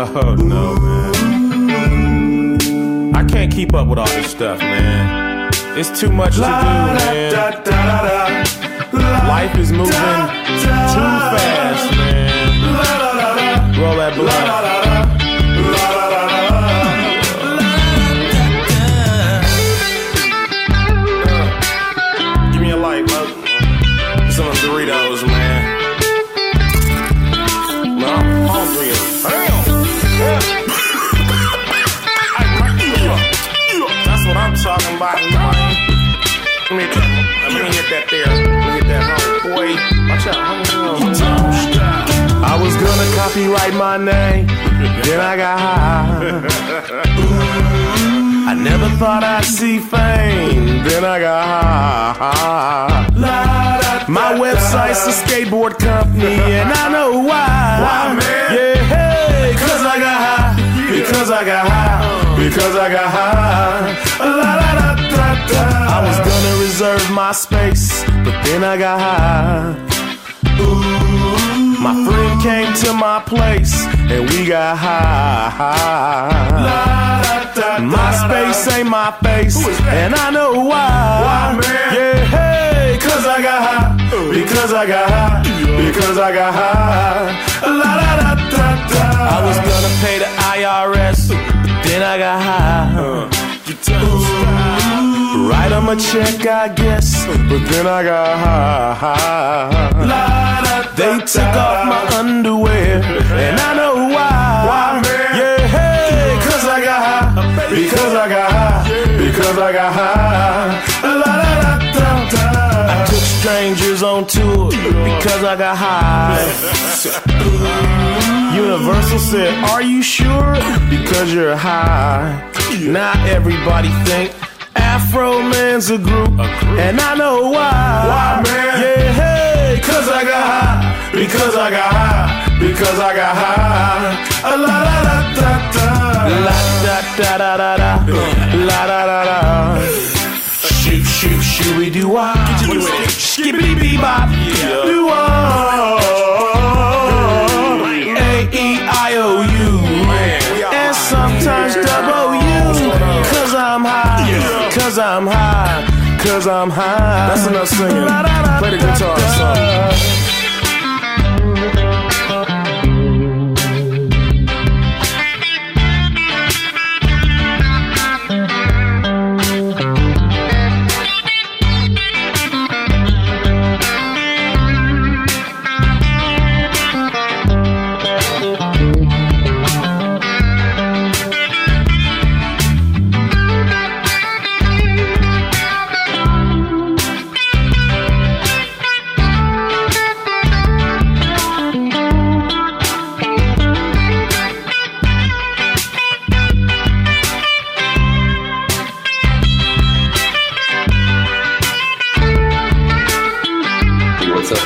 Oh, no, man. I can't keep up with all this stuff, man. It's too much to do, man. Life is moving too fast, man. Roll that blunt. Give me a light, bro. Some of them Doritos, man. No, I'm hungry as hell. That's what I'm talking about, man. Let me hit that there. Let me hit that home, boy. Watch out. I was gonna copyright my name, then I got high. I never thought I'd see fame, then I got high. My website's a skateboard company, and I know why. Why, man? Yeah, hey, cause I got high. Because I got high. Because I got high. I was gonna reserve my space, but then I got high. My friend came to my place, and we got high. My space ain't my face, and I know why. Yeah, hey, cause I got high. Because I got high. Because I got high. I was gonna pay the IRS, but then I got high. Write 'em a check, I guess, but then I got high. They took off my underwear, and I know why. Yeah, hey, cause I got high. Because I got high. Because I got high. I took strangers on tour because I got high. Universal said, are you sure? Because you're high. Now everybody think Afro Man's a group, and I know why. Why, man? Yeah, hey, cause I got high. Because I got high. Because I got high. La la la da da. La da da da da da. La da da da. Shoot, shoot, shooby doo wah. Skippity bee bop. Doo wah. A-E-I-O-U. And sometimes double U. Cause I'm high. Cause I'm high. Cause I'm high. That's enough singing. Play the guitar or something.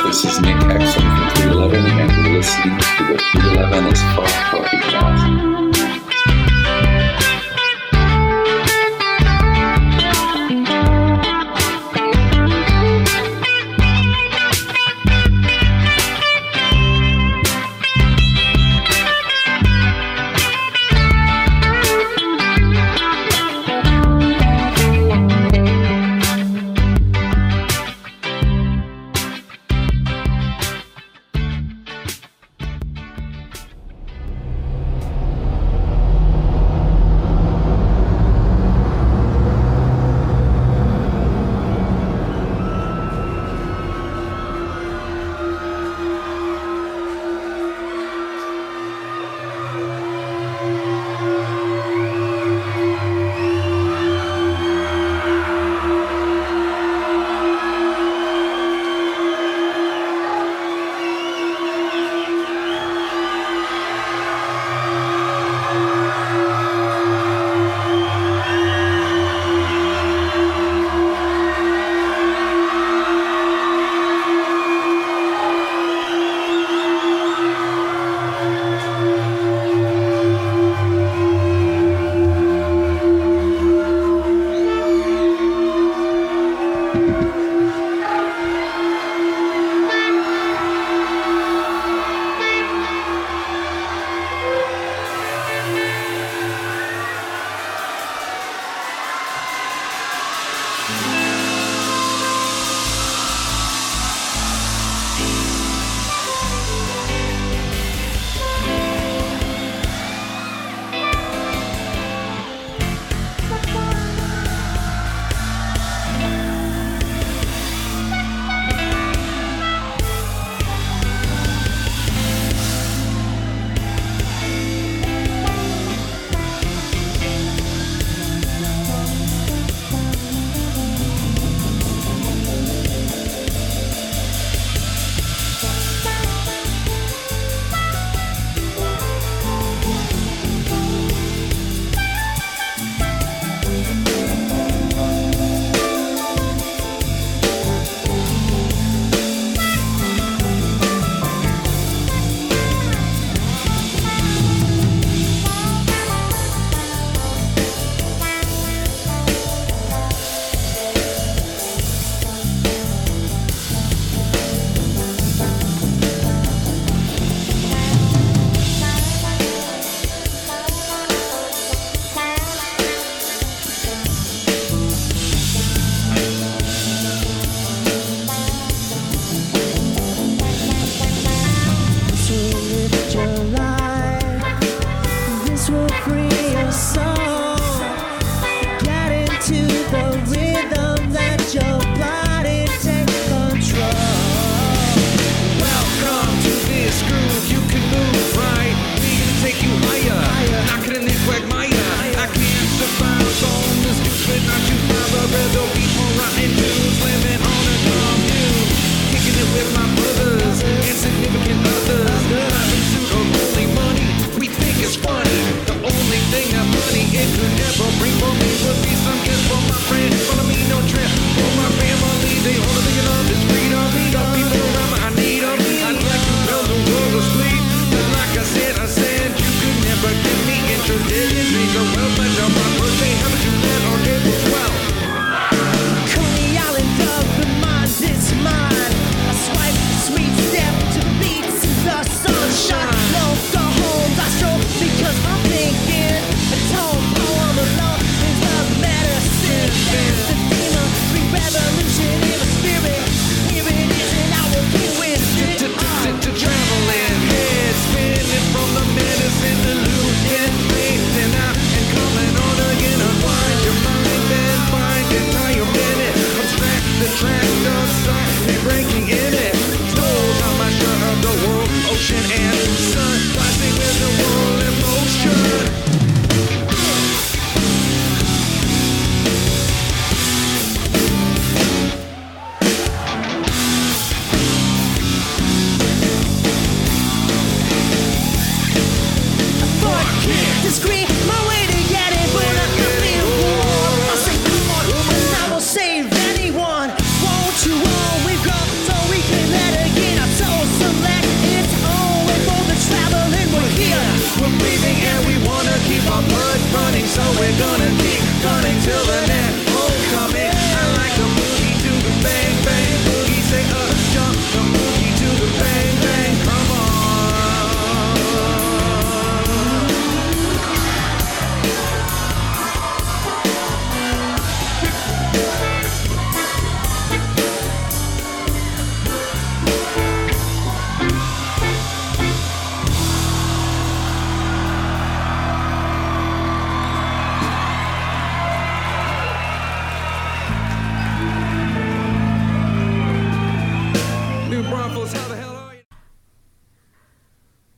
This is Nick Exum from 211, and you're listening to the 211 is Fuck Puffy Cast.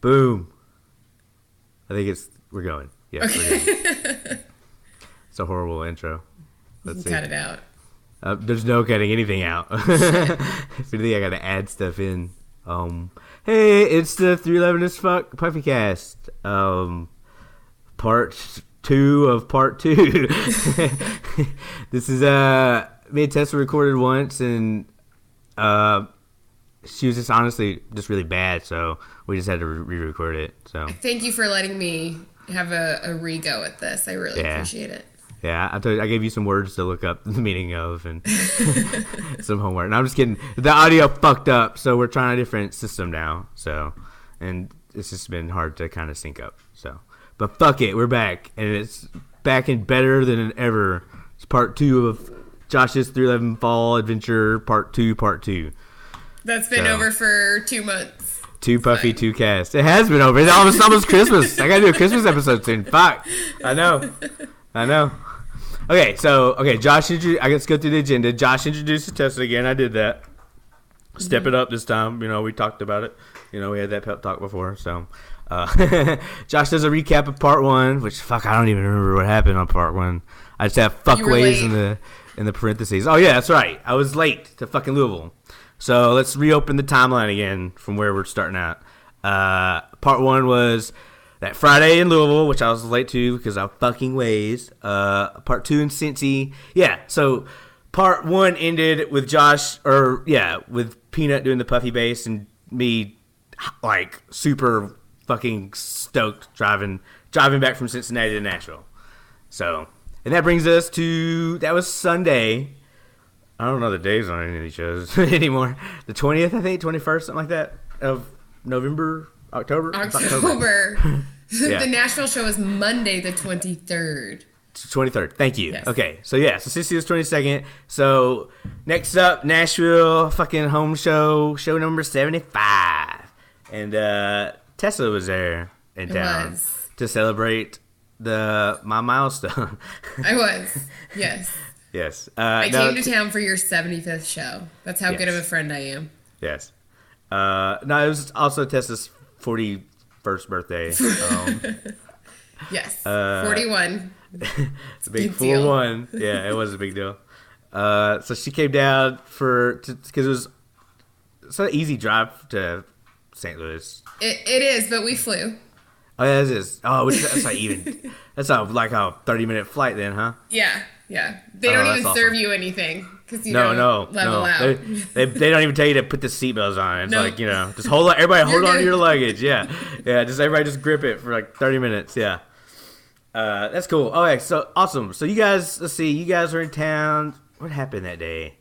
Boom. I think we're going. Yeah, we're going. It's a horrible intro. Let's see. Cut it out. There's no cutting anything out. If anything, I gotta add stuff in. Hey, it's the 311 as fuck Puffy cast. Part 2 of part 2. This is me and Tessa recorded once, and she was just honestly just really bad, so we just had to re-record it. So thank you for letting me have a re-go at this. I really appreciate it. Yeah, I gave you some words to look up the meaning of and some homework. And I'm just kidding. The audio fucked up, so we're trying a different system now. So, and it's just been hard to kind of sync up. So, but fuck it, we're back, and it's back and better than ever. It's part 2 of Josh's 311 Fall Adventure, part 2. That's been over for 2 months. 2PUFFY2CAST. It has been over. It's almost Christmas. I gotta do a Christmas episode soon. Fuck. I know. Okay, Josh, let's go through the agenda. Josh introduced Tessa again. I did that. Step it up this time. We talked about it. We had that pep talk before. So, Josh does a recap of part 1, which, fuck, I don't even remember what happened on part 1. I just have fuckways in the parentheses. Oh, yeah, that's right. I was late to fucking Louisville. So, let's reopen the timeline again from where we're starting out. Part 1 was that Friday in Louisville, which I was late to because of fucking ways. Part 2 in Cincy. Yeah, so part 1 ended with with Peanut doing the puffy bass and me, like, super fucking stoked driving back from Cincinnati to Nashville. So, and that brings us to, that was Sunday. I don't know the days on any of these shows anymore. The 20th, I think, 21st, something like that, of November. October. The Nashville show is Monday the 23rd. 23rd. Thank you. Yes. Okay. So yeah. So Cincy was 22nd. So next up, Nashville fucking home show number 75, and Tessa was there in town to celebrate my milestone. I was. Yes. Yes. I came to town for your 75th show. That's how good of a friend I am. Yes. No, it was also Tessa's 41st birthday. Yes, 41. It's a big 41. Yeah, it was a big deal. So she came down because it's an easy drive to St. Louis. It is, but we flew. Oh, yeah, it is. Oh, that's not even. That's like a 30-minute flight then, huh? Yeah. They don't even serve you anything. No. They don't even tell you to put the seatbelts on. It's like, just hold on to your luggage. Yeah. Everybody just grip it for like 30 minutes. Yeah. That's cool. Okay, so awesome. So you guys, let's see, you guys were in town. What happened that day?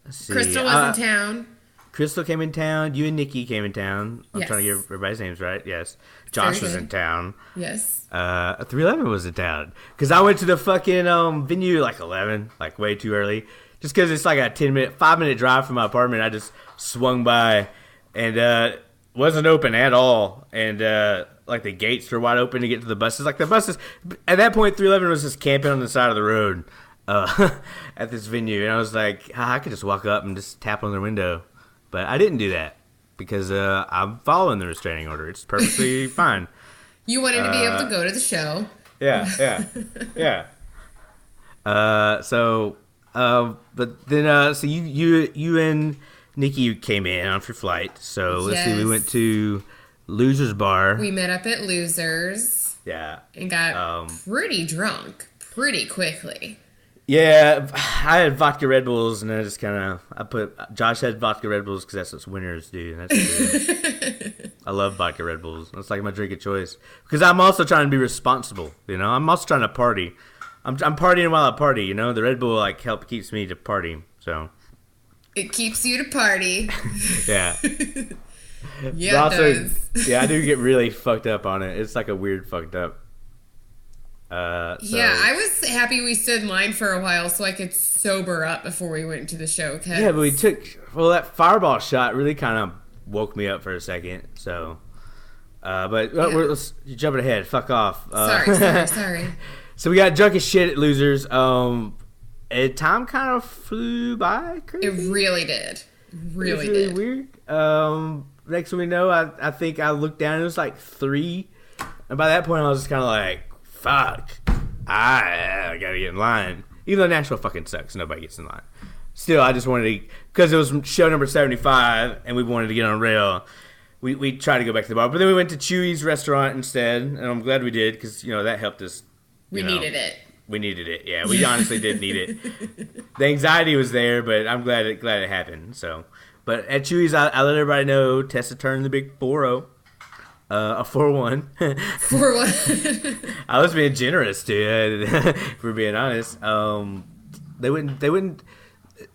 Let's see. Crystal was in town. Crystal came in town. You and Nikki came in town. I'm trying to get everybody's names right. Yes. Josh was in town. Yes. 311 was in town. Because I went to the fucking venue like 11, like way too early. Just because it's like a 5-minute drive from my apartment. I just swung by and wasn't open at all. And like the gates were wide open to get to the buses. Like the buses, at that point, 311 was just camping on the side of the road at this venue. And I was like, I could just walk up and just tap on their window. But I didn't do that because I'm following the restraining order. It's perfectly fine. You wanted to be able to go to the show. Yeah. But then, so you and Nikki came in on your flight. So let's see, we went to Losers Bar. We met up at Losers. Yeah. And got pretty drunk pretty quickly. Yeah, I had vodka Red Bulls, and I just Josh had vodka Red Bulls because that's what winners do. And that's good. I love vodka Red Bulls. That's like my drink of choice. Because I'm also trying to be responsible, I'm also trying to party. I'm partying while I party, The Red Bull, keeps me to party, so. It keeps you to party. Yeah. Yeah, it does. Yeah, I do get really fucked up on it. It's like a weird fucked up. Yeah, I was happy we stood in line for a while so I could sober up before we went to the show. Yeah, but that fireball shot really kind of woke me up for a second. So, let's jump ahead. Fuck off. Sorry. So we got drunk as shit at Losers. And time kind of flew by. Crazy. It really did. Really It was did. weird. Next thing we know, I think I looked down, and it was like 3. And by that point, I was just kind of like, fuck. I gotta get in line. Even though Nashville fucking sucks, nobody gets in line. Still, I just wanted to, because it was show number 75, and we wanted to get on rail. We tried to go back to the bar, but then we went to Chewy's restaurant instead, and I'm glad we did, because, that helped us. We needed it. We needed it, yeah. We honestly did need it. The anxiety was there, but I'm glad it happened. So, but at Chewy's, I let everybody know Tessa turned the big 4-0. A 4-1. 4-1. I was being generous too, if we're being honest. They wouldn't.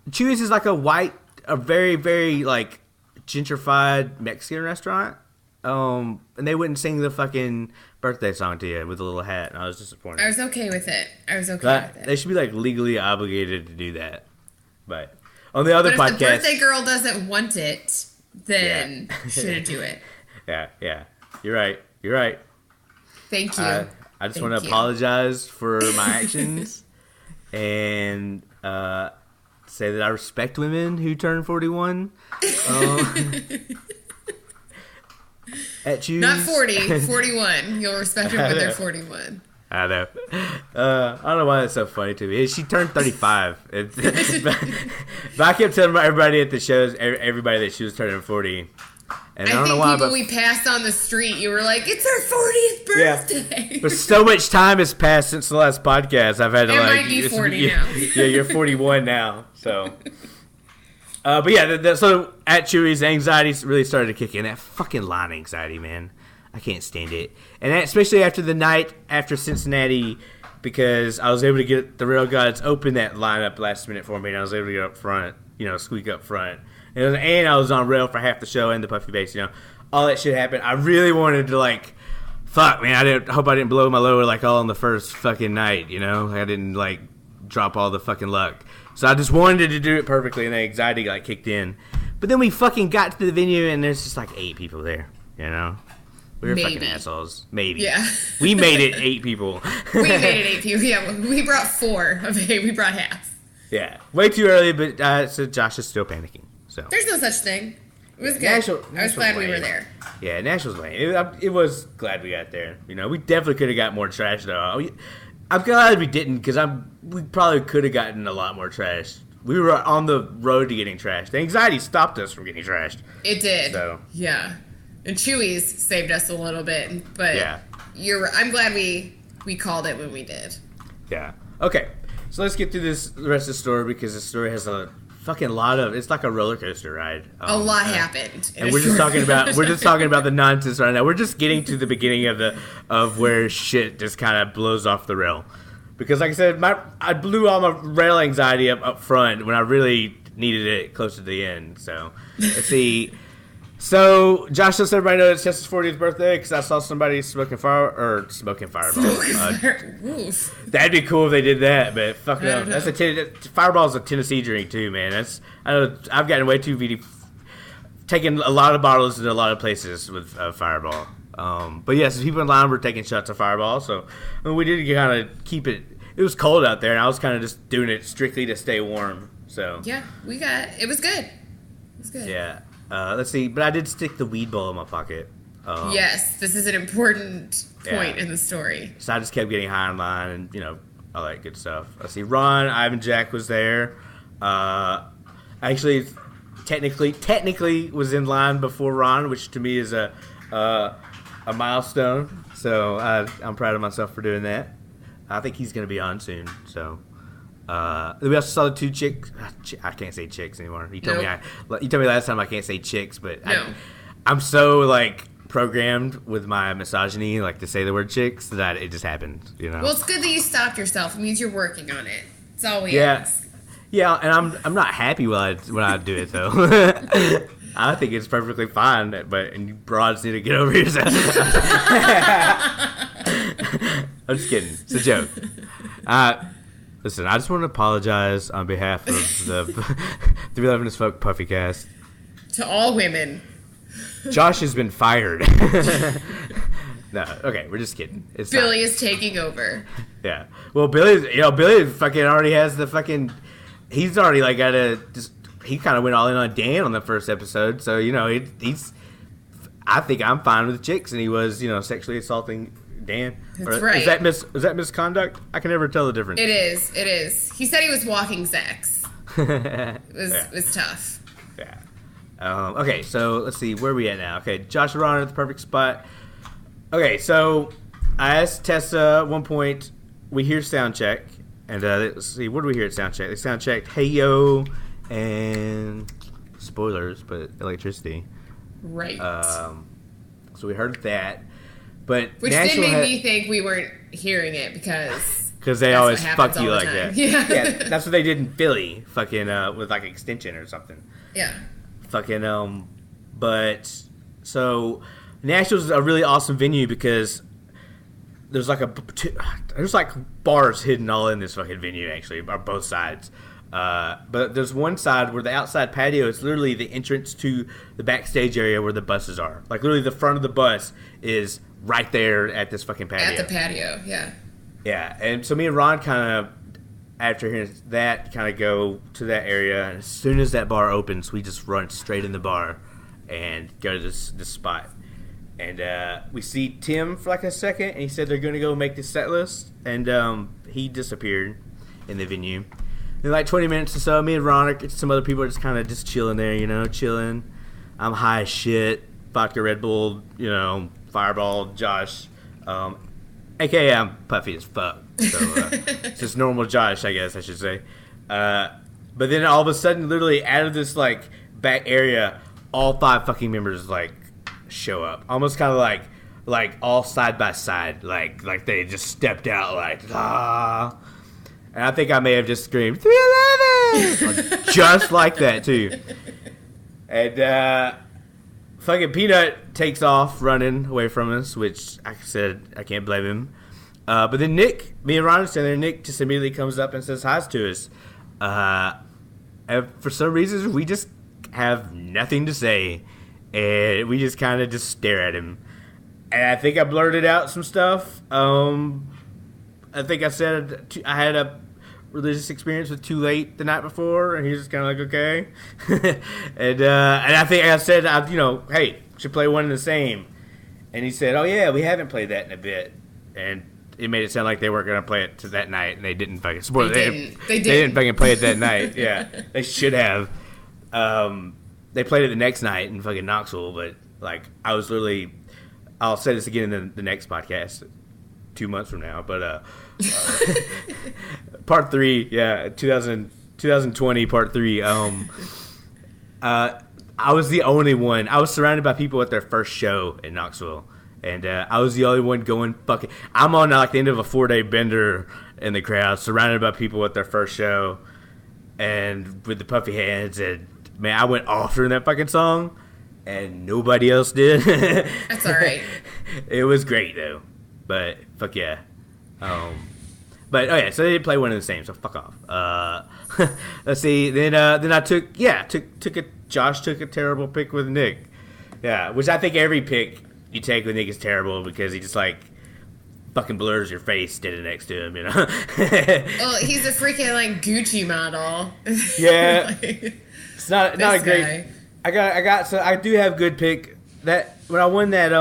Chewy's is like a very, very like gentrified Mexican restaurant. And they wouldn't sing the fucking birthday song to you with a little hat, and I was disappointed. I was okay with it. With it. They should be like legally obligated to do that. But on the other But podcast, if the birthday girl doesn't want it, then shouldn't do it. Yeah. You're right. Thank you. I just want to apologize for my actions and say that I respect women who turn 41. At Chewy's. Not 40, 41. You'll respect them when they're 41. I know. I don't know why that's so funny to me. She turned 35. But I kept telling everybody at the shows, everybody that she was turning 40. And I don't know why, people we passed on the street, you were like, it's her 40th birthday. Yeah. But so much time has passed since the last podcast. I've had to might be 40 now. Yeah, you're 41 now. So, but yeah, so at Chewy's, anxiety really started to kick in. That fucking line anxiety, man. I can't stand it. And especially after the night after Cincinnati, because I was able to get the Rail Gods open that lineup last minute for me, and I was able to get up front, squeak up front. And I was on rail for half the show and the puffy bass, all that shit happened. I really wanted to fuck, man. I hope I didn't blow my load all on the first fucking night, I didn't drop all the fucking luck. So I just wanted to do it perfectly, and the anxiety kicked in. But then we fucking got to the venue, and there's just 8 people there, We were fucking assholes. Maybe. Yeah. We made it 8 people. We made it 8 people. Yeah, we brought 4 of 8. We brought half. Yeah. Way too early, but so Josh is still panicking. So. There's no such thing. It was good. Nashville I was glad lame. we were there. Yeah, Nashville's lame. It was glad we got there. We definitely could have got more trash, though. I'm glad we didn't, because we probably could have gotten a lot more trash. We were on the road to getting trashed. The anxiety stopped us from getting trashed. It did. So. Yeah. And Chewy's saved us a little bit, but yeah. I'm glad we called it when we did. Yeah. Okay. So let's get through the rest of the story, because the story has a fucking lot of, it's like a roller coaster ride. A lot happened. And we're just talking about the nonsense right now. We're just getting to the beginning of where shit just kind of blows off the rail. Because like I said, I blew all my rail anxiety up front when I really needed it close to the end. So let's see. So Josh lets everybody know it's Tessa's 40th birthday, because I saw somebody smoking fireball. That'd be cool if they did that, but fuck no. That's Fireball's a Tennessee drink too, man. I've gotten way too VD, taking a lot of bottles in a lot of places with Fireball. But yes, people in line were taking shots of Fireball, so we did kind of keep it. It was cold out there, and I was kind of just doing it strictly to stay warm. So yeah, it was good. It was good. Yeah. Let's see, but I did stick the weed bowl in my pocket. Yes, this is an important point in the story. So I just kept getting high in line, and all that good stuff. Let's see, Ron, Ivan, Jack was there. Actually, technically was in line before Ron, which to me is a milestone. So I'm proud of myself for doing that. I think he's going to be on soon. So. We also saw the 2 chicks. I can't say chicks anymore. You told me last time I can't say chicks, but I'm so programmed with my misogyny, to say the word chicks, that it just happened. Well, it's good that you stopped yourself. It means you're working on it. That's all we ask. Yeah, and I'm not happy when I do it though. I think it's perfectly fine, but you broads need to get over yourself. I'm just kidding. It's a joke. Listen, I just want to apologize on behalf of the 311 as Folk Puffy Cast. To all women. Josh has been fired. No, okay, we're just kidding. Billy is taking over. Yeah. Well, Billy fucking already has the fucking. He's already got a he kind of went all in on Dan on the first episode. So, he's. I think I'm fine with chicks, and he was, sexually assaulting Dan. That's right. Is that misconduct? I can never tell the difference. It is. He said he was walking sex. It was tough. Yeah. Okay, so let's see. Where are we at now? Okay, Josh and Ron are at the perfect spot. Okay, so I asked Tessa at one point, we hear sound check. And let's see, what do we hear at sound check? They sound checked Hey Yo and spoilers, but electricity. Right. So we heard that. But which then made me think we weren't hearing it because they always fuck you like that. Yeah. That's what they did in Philly, fucking with like extension or something. Yeah. Fucking but so Nashville's a really awesome venue because there's like bars hidden all in this fucking venue actually, on both sides. But there's one side where the outside patio is literally the entrance to the backstage area where the buses are. Like literally the front of the bus is right there at this fucking patio. At the patio, yeah. Yeah, and so me and Ron kind of, after hearing that, kind of go to that area. And as soon as that bar opens, we just run straight in the bar and go to this spot. And we see Tim for like a second, and he said they're going to go make the set list. And he disappeared in the venue. In like 20 minutes or so, me and Ron, some other people are just kind of just chilling there, chilling. I'm high as shit. Vodka, Red Bull, Fireball, Josh. AKA I'm puffy as fuck. So it's just normal Josh, I guess I should say. But then all of a sudden, literally out of this like back area, all 5 fucking members like show up. Almost kind of like all side by side. Like they just stepped out like, ah. And I think I may have just screamed, 311! Just like that, too. And fucking Peanut takes off running away from us, which I said I can't blame him. But then Nick, me and Ron are standing there, Nick just immediately comes up and says hi to us. And for some reason, we just have nothing to say. And we just kind of just stare at him. And I think I blurted out some stuff. I think I said I had a religious experience with Too Late the night before, and he was just kind of like, okay. and I think I said, hey, should play One and the Same. And he said, oh yeah, we haven't played that in a bit. And it made it sound like they weren't going to play it to that night, and they didn't fucking spoil it. They didn't fucking play it that night. Yeah, they should have. They played it the next night in fucking Knoxville, but like I was literally, I'll say this again in the next podcast 2 months from now, but part 3, yeah, 2020 part 3. I was the only one. I was surrounded by people at their first show in Knoxville, and I was the only one going fucking. I'm on like the end of a 4-day bender in the crowd, surrounded by people at their first show, and with the puffy hands, and man, I went off during that fucking song, and nobody else did. That's all right. It was great though, but fuck yeah. But oh yeah, so they didn't play One and the Same, so fuck off. Let's see. Then I took Josh took a terrible pick with Nick. Yeah, which I think every pick you take with Nick is terrible because he just like fucking blurs your face standing next to him, Well, he's a freaking like Gucci model. Yeah, like, it's not a great. Guy. So I do have good pick. That when I won that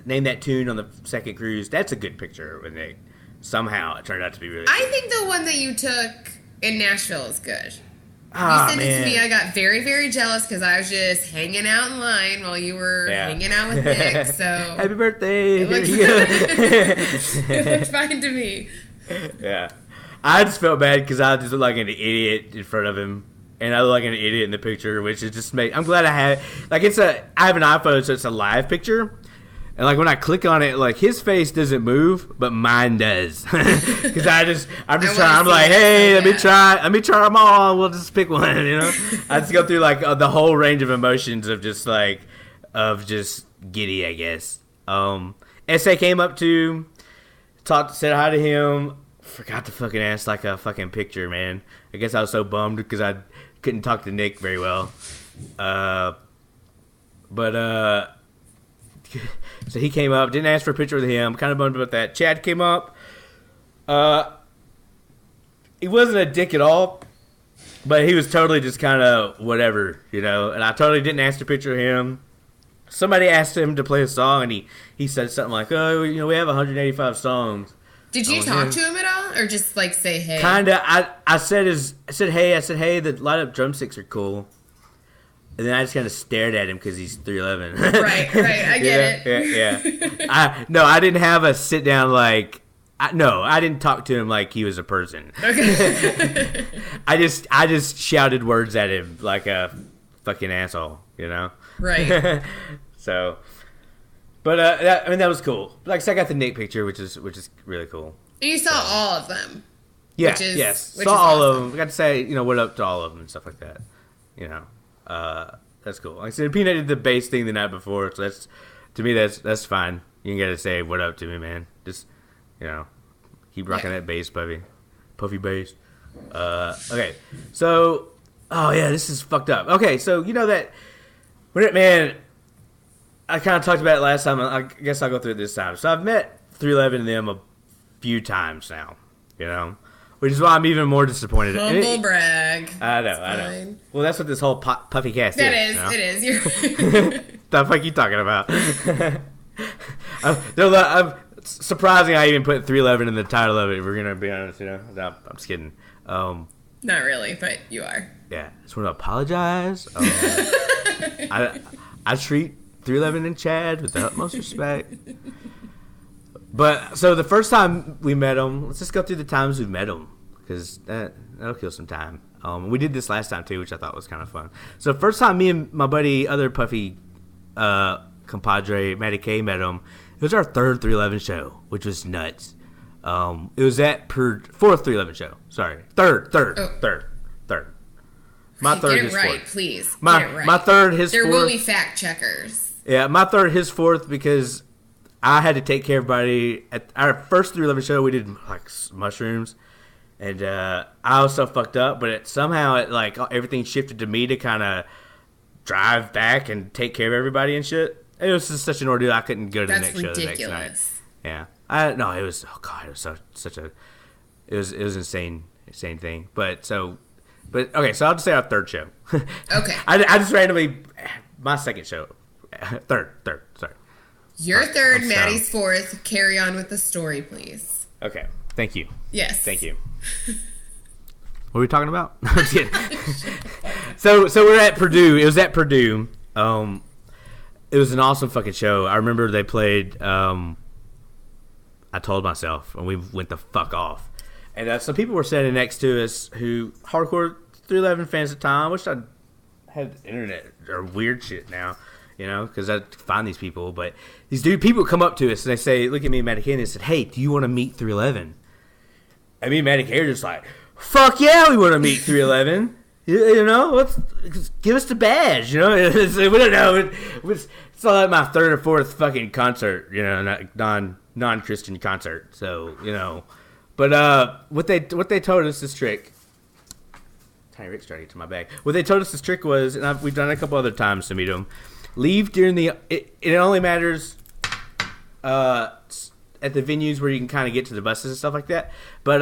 name that tune on the second cruise, that's a good picture with Nick. Somehow it turned out to be really good. I think the one that you took in Nashville is good. Ah, you sent it to me. I got very, very jealous because I was just hanging out in line while you were hanging out with Nick. So happy birthday! It looked fine to me. Yeah, I just felt bad because I just looked like an idiot in front of him, and I look like an idiot in the picture, which is just I'm glad I had I have an iPhone, so it's a live picture. And like when I click on it, like his face doesn't move, but mine does. Because I'm just trying. I'm like, hey, let me try them all. We'll just pick one, I just go through like the whole range of emotions of just giddy, I guess. SA came up to, said hi to him. Forgot to fucking ask like a fucking picture, man. I guess I was so bummed because I couldn't talk to Nick very well. So he came up, didn't ask for a picture with him. Kind of bummed about that. Chad came up. He wasn't a dick at all. But he was totally just kind of whatever, you know. And I totally didn't ask to picture him. Somebody asked him to play a song, and he said something like, "Oh, you know, we have 185 songs." Did you talk to him at all, or just like say hey? Kinda. I said hey. The light up drumsticks are cool. And then I just kind of stared at him because he's 3'11". Right. I get it. Yeah. I didn't have a sit down like. I didn't talk to him like he was a person. Okay. I just shouted words at him like a fucking asshole, you know. Right. So, but that was cool. Like, so I got the Nick picture, which is really cool. And you saw all of them. Yeah. Which is Saw all awesome. of them. Got to say, you know, what up to all of them and stuff like that. You know, that's cool. Like I said, Peanut did the bass thing the night before, so to me that's fine. You ain't got to say what up to me, man. Just, you know, keep rocking that bass, puffy bass. Okay, so this is fucked up. Okay, so you know that. Man, I kind of talked about it last time. I guess I'll go through it this time. So I've met 311 and them a few times now, you know, which is why I'm even more disappointed. Humble brag. I know. Well, that's what this whole Puffy cast is. It is. You're the fuck you talking about? I'm surprising I even put 311 in the title of it. If we're gonna be honest, you know. No, I'm just kidding. Not really, but you are. Yeah, just want to apologize. I treat 311 and Chad with the utmost respect. But so the first time we met him, let's just go through the times we met him because that'll kill some time. We did this last time too, which I thought was kind of fun. So first time me and my buddy, other Puffy compadre, Matty K, met him. It was our third 311 show, which was nuts. It was fourth 311 show. Sorry, third. My third, get it his right, fourth. Please. Get it right. My third, his there fourth. There will be fact checkers. Yeah, my third, his fourth, because I had to take care of everybody. At our first 311 show, we did like mushrooms, and I was so fucked up. But somehow everything shifted to me to kind of drive back and take care of everybody and shit. It was just such an ordeal. I couldn't go to the next show the next night. Yeah, it was. Oh god, it was it was insane thing. But okay, so I'll just say our third show. Okay. I just randomly my second show, third. Sorry. Your third, Maddie's fourth. Carry on with the story, please. Okay. Thank you. Yes. Thank you. What are we talking about? I'm just kidding. So we're at Purdue. It was at Purdue. It was an awesome fucking show. I remember they played I Told Myself, and we went the fuck off. And some people were standing next to us who hardcore 311 fans at the time. I wish I had internet or weird shit now, you know, because I find these people. But these people come up to us and they say, look at me and Matty K, and they said, hey, do you want to meet 311? And me and Matty K are just like, fuck yeah, we want to meet 311. You know, give us the badge, you know. We don't know. It's like my third or fourth fucking concert, you know, non-Christian concert. So, you know. But what they told us this trick. Tiny Rick's trying to get to my bag. What they told us this trick was, and we've done it a couple other times to meet them. Leave during it only matters at the venues where you can kind of get to the buses and stuff like that. But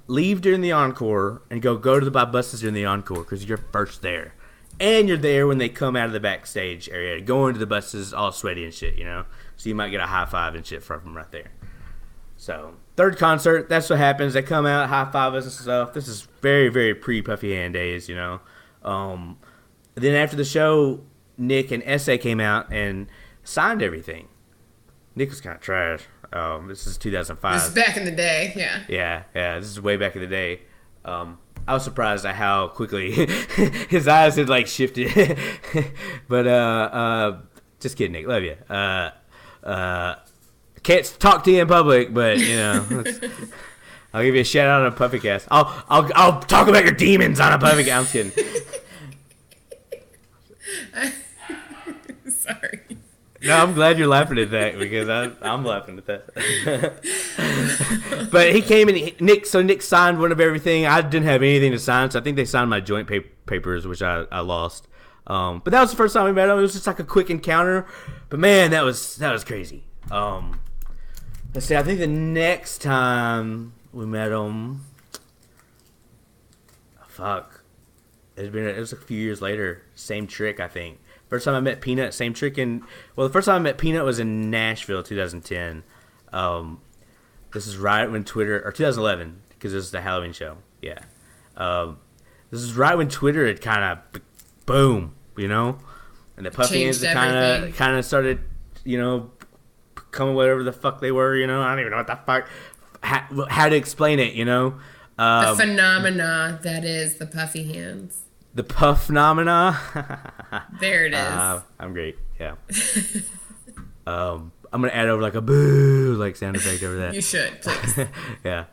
leave during the encore and go to the buses during the encore because you're first there, and you're there when they come out of the backstage area, going to the buses all sweaty and shit, you know. So you might get a high five and shit from them right there. So third concert, that's what happens. They come out, high five us and stuff. This is very, very pre-Puffy Hand days, you know. Then after the show, Nick and Essa came out and signed everything. Nick was kind of trash. This is 2005. This is back in the day, yeah. Yeah. This is way back in the day. I was surprised at how quickly his eyes had shifted. But just kidding, Nick. Love you. Can't talk to you in public, but you know, I'll give you a shout out on a Puffy cast. I'll talk about your demons on a Puffy cast. I'm kidding. Sorry. No, I'm glad you're laughing at that because I'm laughing at that. But he came and Nick signed one of everything. I didn't have anything to sign, so I think they signed my joint papers, which I lost. But that was the first time we met him. It was just like a quick encounter. But man, that was crazy. Let's see. I think the next time we met him, it was a few years later. Same trick, I think. First time I met Peanut, same trick. The first time I met Peanut was in Nashville, 2010. This is right when Twitter, or 2011, because this is the Halloween show. Yeah. This is right when Twitter had kind of boom, you know, and the Puffy Hands kind of started, you know, coming whatever the fuck they were, you know. I don't even know what the fuck, how to explain it, you know. The phenomena that is the Puffy Hands. The puff phenomena. There it is. I'm great. Yeah. I'm gonna add over like a boo like sound effect over that. You should, please. Yeah.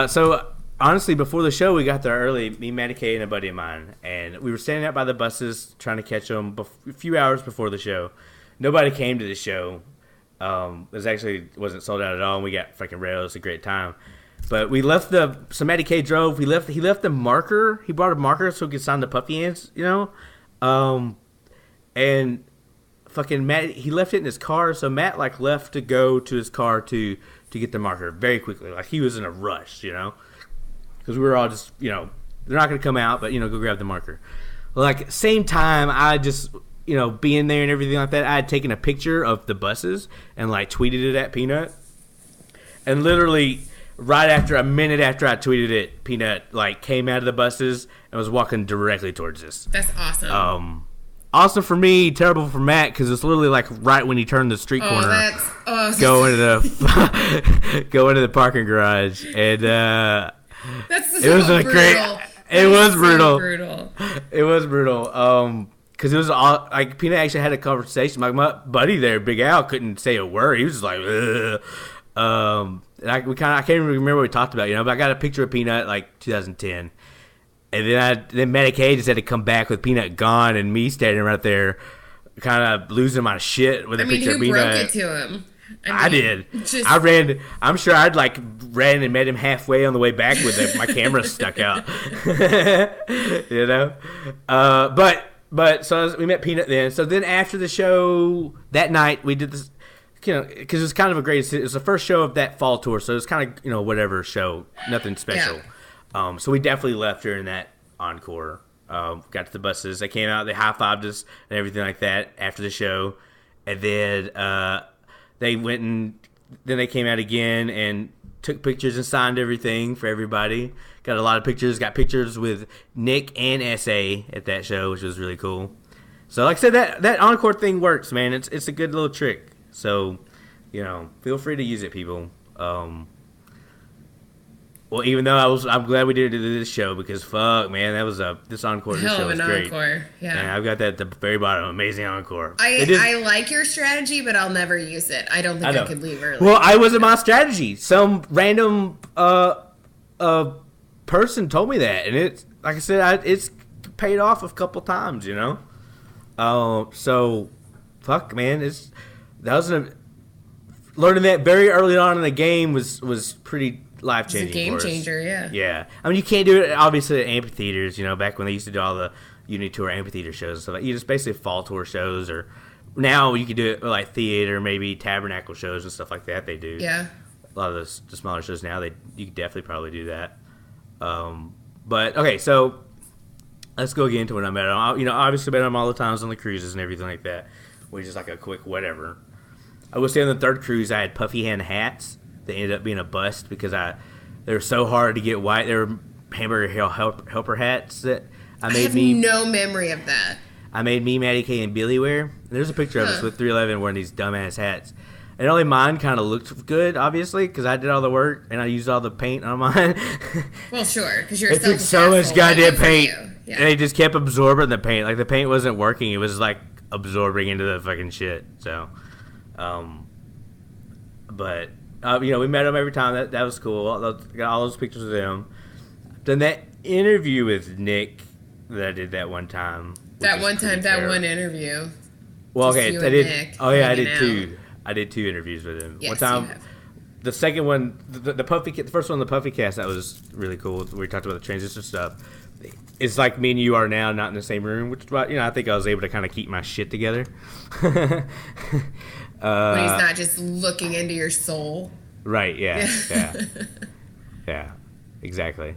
So honestly, before the show, we got there early. Me, Matty K, and a buddy of mine, and we were standing out by the buses trying to catch them a few hours before the show. Nobody came to the show. It wasn't sold out at all, and we got fucking railed. It was a great time. But we left so Matty K drove. He left the marker. He brought a marker so he could sign the Puffy Hands, you know? And fucking Matt, he left it in his car. So Matt, like, left to go to his car to get the marker very quickly. Like, he was in a rush, you know? Because we were all just, you know, they're not going to come out, but, you know, go grab the marker. Like, same time, I just, you know, being there and everything like that, I had taken a picture of the buses and, like, tweeted it at Peanut. And literally, a minute after I tweeted it, Peanut, like, came out of the buses and was walking directly towards us. That's awesome. Awesome for me, terrible for Matt, because it's literally, like, right when he turned the street corner. That's awesome. Go into the parking garage. And, it was a brutal. It was brutal. It was brutal. Because it was all, like, Peanut actually had a conversation. Like, my buddy there, Big Al, couldn't say a word. He was just like, ugh. I can't even remember what we talked about, you know, but I got a picture of Peanut, like, 2010. And then Matty K just had to come back with Peanut gone and me standing right there kind of losing my shit with a picture of Peanut. Who broke it to him? I did. I ran. I'm sure I'd like ran and met him halfway on the way back with my camera stuck out. You know, but so we met Peanut then. So then after the show that night, we did this. You know, because it was kind of it was the first show of that fall tour, so it was kind of, you know, whatever show, nothing special. Yeah. So we definitely left during that encore. Got to the buses. They came out, they high-fived us and everything like that after the show. And then they went and then they came out again and took pictures and signed everything for everybody. Got a lot of pictures. Got pictures with Nick and S.A. at that show, which was really cool. So like I said, that encore thing works, man. It's a good little trick. So, you know, feel free to use it, people. Well, even though I'm glad we did this show because fuck, man, that was this encore. This show was great. Encore, yeah. And I've got that at the very bottom. Amazing encore. I like your strategy, but I'll never use it. I don't think I could leave early. Well, I wasn't my strategy. Some random person told me that, and it's like I said, it's paid off a couple times, you know. So fuck, man, learning that very early on in the game was pretty life-changing. It's a game changer, yeah. Yeah. I mean, you can't do it, obviously, at amphitheaters, you know, back when they used to do all the Unity Tour amphitheater shows and stuff. You just basically fall tour shows, or now you can do it like theater, maybe tabernacle shows and stuff like that they do. Yeah. A lot of the smaller shows now, you could definitely probably do that. But, okay, so let's go again to what I met on. You know, obviously met them all the times on the cruises and everything like that, which is like a quick whatever. I will say on the third cruise, I had puffy hand hats. They ended up being a bust because they were so hard to get white. They were hamburger helper hats that I have no memory of that. I made me, Matty K, and Billy wear. There's a picture of us with 311 wearing these dumbass hats. And only mine kind of looked good, obviously, because I did all the work and I used all the paint on mine. Well, sure, because you're it took so much goddamn paint. Yeah. And they just kept absorbing the paint. Like, the paint wasn't working. It was, like, absorbing into the fucking shit. So, but... you know, we met them every time. That was cool. Got all those pictures of them. Then that interview with Nick that I did that one time. That one interview. Well, okay, I did. Nick I did two. I did two interviews with him. Yes, one time, the second one, the first one, the Puffy Cast, that was really cool. We talked about the transistor stuff. It's like me and you are now, not in the same room, which is why, you know, I think I was able to kind of keep my shit together. When he's not just looking into your soul. Right, yeah. Yeah, exactly.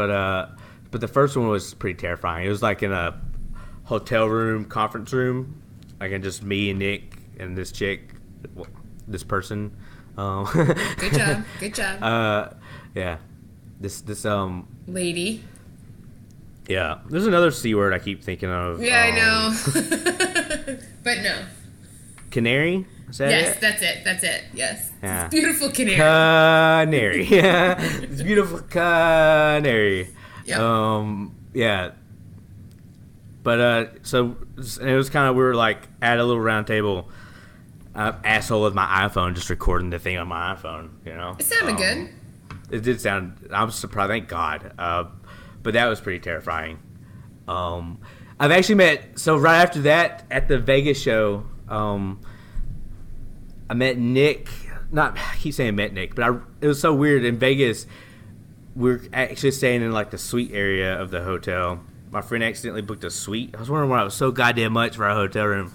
but the first one was pretty terrifying. It was like in a hotel room, conference room, like in just me and Nick and this chick, this person. Good job. Good job. Yeah. This lady. Yeah. There's another C word I keep thinking of. Yeah, I know. But no. Canary? Is that yes, it? That's it. Yes. Yeah. It's beautiful canary. Canary. Yeah. It's beautiful canary. Yep. Yeah. But so it was kind of, we were like at a little round table, asshole with my iPhone, just recording the thing on my iPhone. You know. It sounded good. It did sound. I'm surprised. Thank God. But that was pretty terrifying. I've actually met. So right after that, at the Vegas show, I met Nick. I keep saying met Nick, but it was so weird in Vegas. We're actually staying in like the suite area of the hotel. My friend accidentally booked a suite. I was wondering why it was so goddamn much for our hotel room.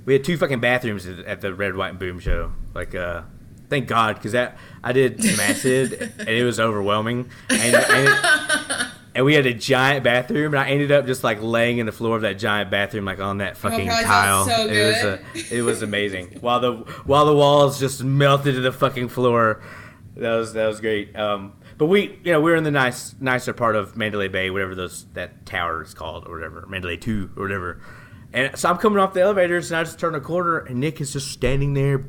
We had 2 fucking bathrooms at the Red, White, and Boom show. Like, thank God, because I did some acid and it was overwhelming. And we had a giant bathroom, and I ended up just like laying in the floor of that giant bathroom, like on that fucking tile. So good. It was amazing. While the walls just melted to the fucking floor. That was great. But we're in the nicer part of Mandalay Bay, whatever that tower is called, or whatever, Mandalay 2 or whatever. And so I'm coming off the elevators, and I just turn a corner, and Nick is just standing there,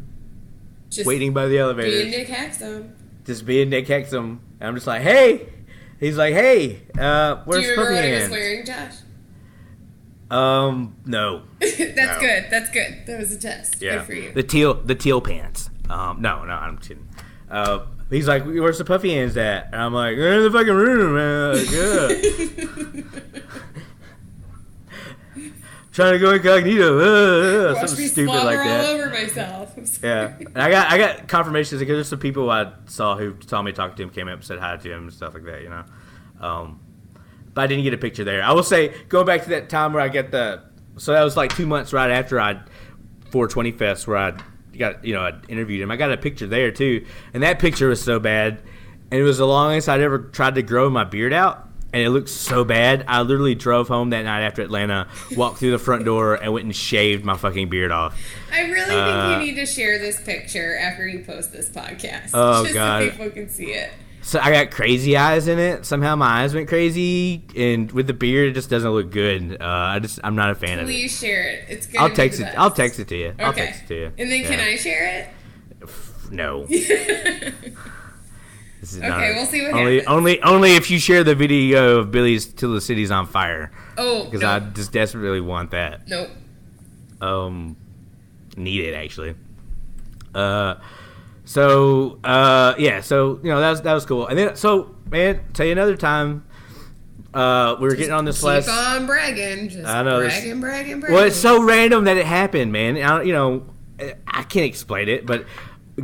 just waiting by the elevator. Being Nick Hexum. Just being Nick Hexum. And I'm just like, hey. He's like, hey, where's Puffy Hands? Do you remember what he was wearing, Josh? No. That's good. That's good. That was a test. Yeah. Good for you. The teal pants. No, I'm kidding. He's like, where's the Puffy Hands at? And I'm like, they're in the fucking room, man. Like, trying to go incognito. Something stupid like that. All over myself. Yeah. And I got confirmations because there's some people I saw who saw me talk to him, came up and said hi to him and stuff like that, you know. But I didn't get a picture there. I will say, going back to that time where I get so that was like 2 months right after 420 Fest where I interviewed him. I got a picture there too, and that picture was so bad, and it was the longest I'd ever tried to grow my beard out, and it looked so bad. I literally drove home that night after Atlanta, walked through the front door, and went and shaved my fucking beard off. I really think you need to share this picture after you post this podcast. Oh, just God. so people can see it. So I got crazy eyes in it. Somehow my eyes went crazy, and with the beard, it just doesn't look good. I'm not a fan of it. Please share it. It's good. I'll text it. I'll text it to you. Okay. I'll text it to you. And then can I share it? No. This is okay, we'll see what happens. Only if you share the video of Billy's Till the City's on Fire. Oh, because I just desperately want that. Nope. Need it actually. So that was cool. And then man, tell you another time. We were getting on this keep on bragging. Just I know, bragging. Well, it's so random that it happened, man. I can't explain it, but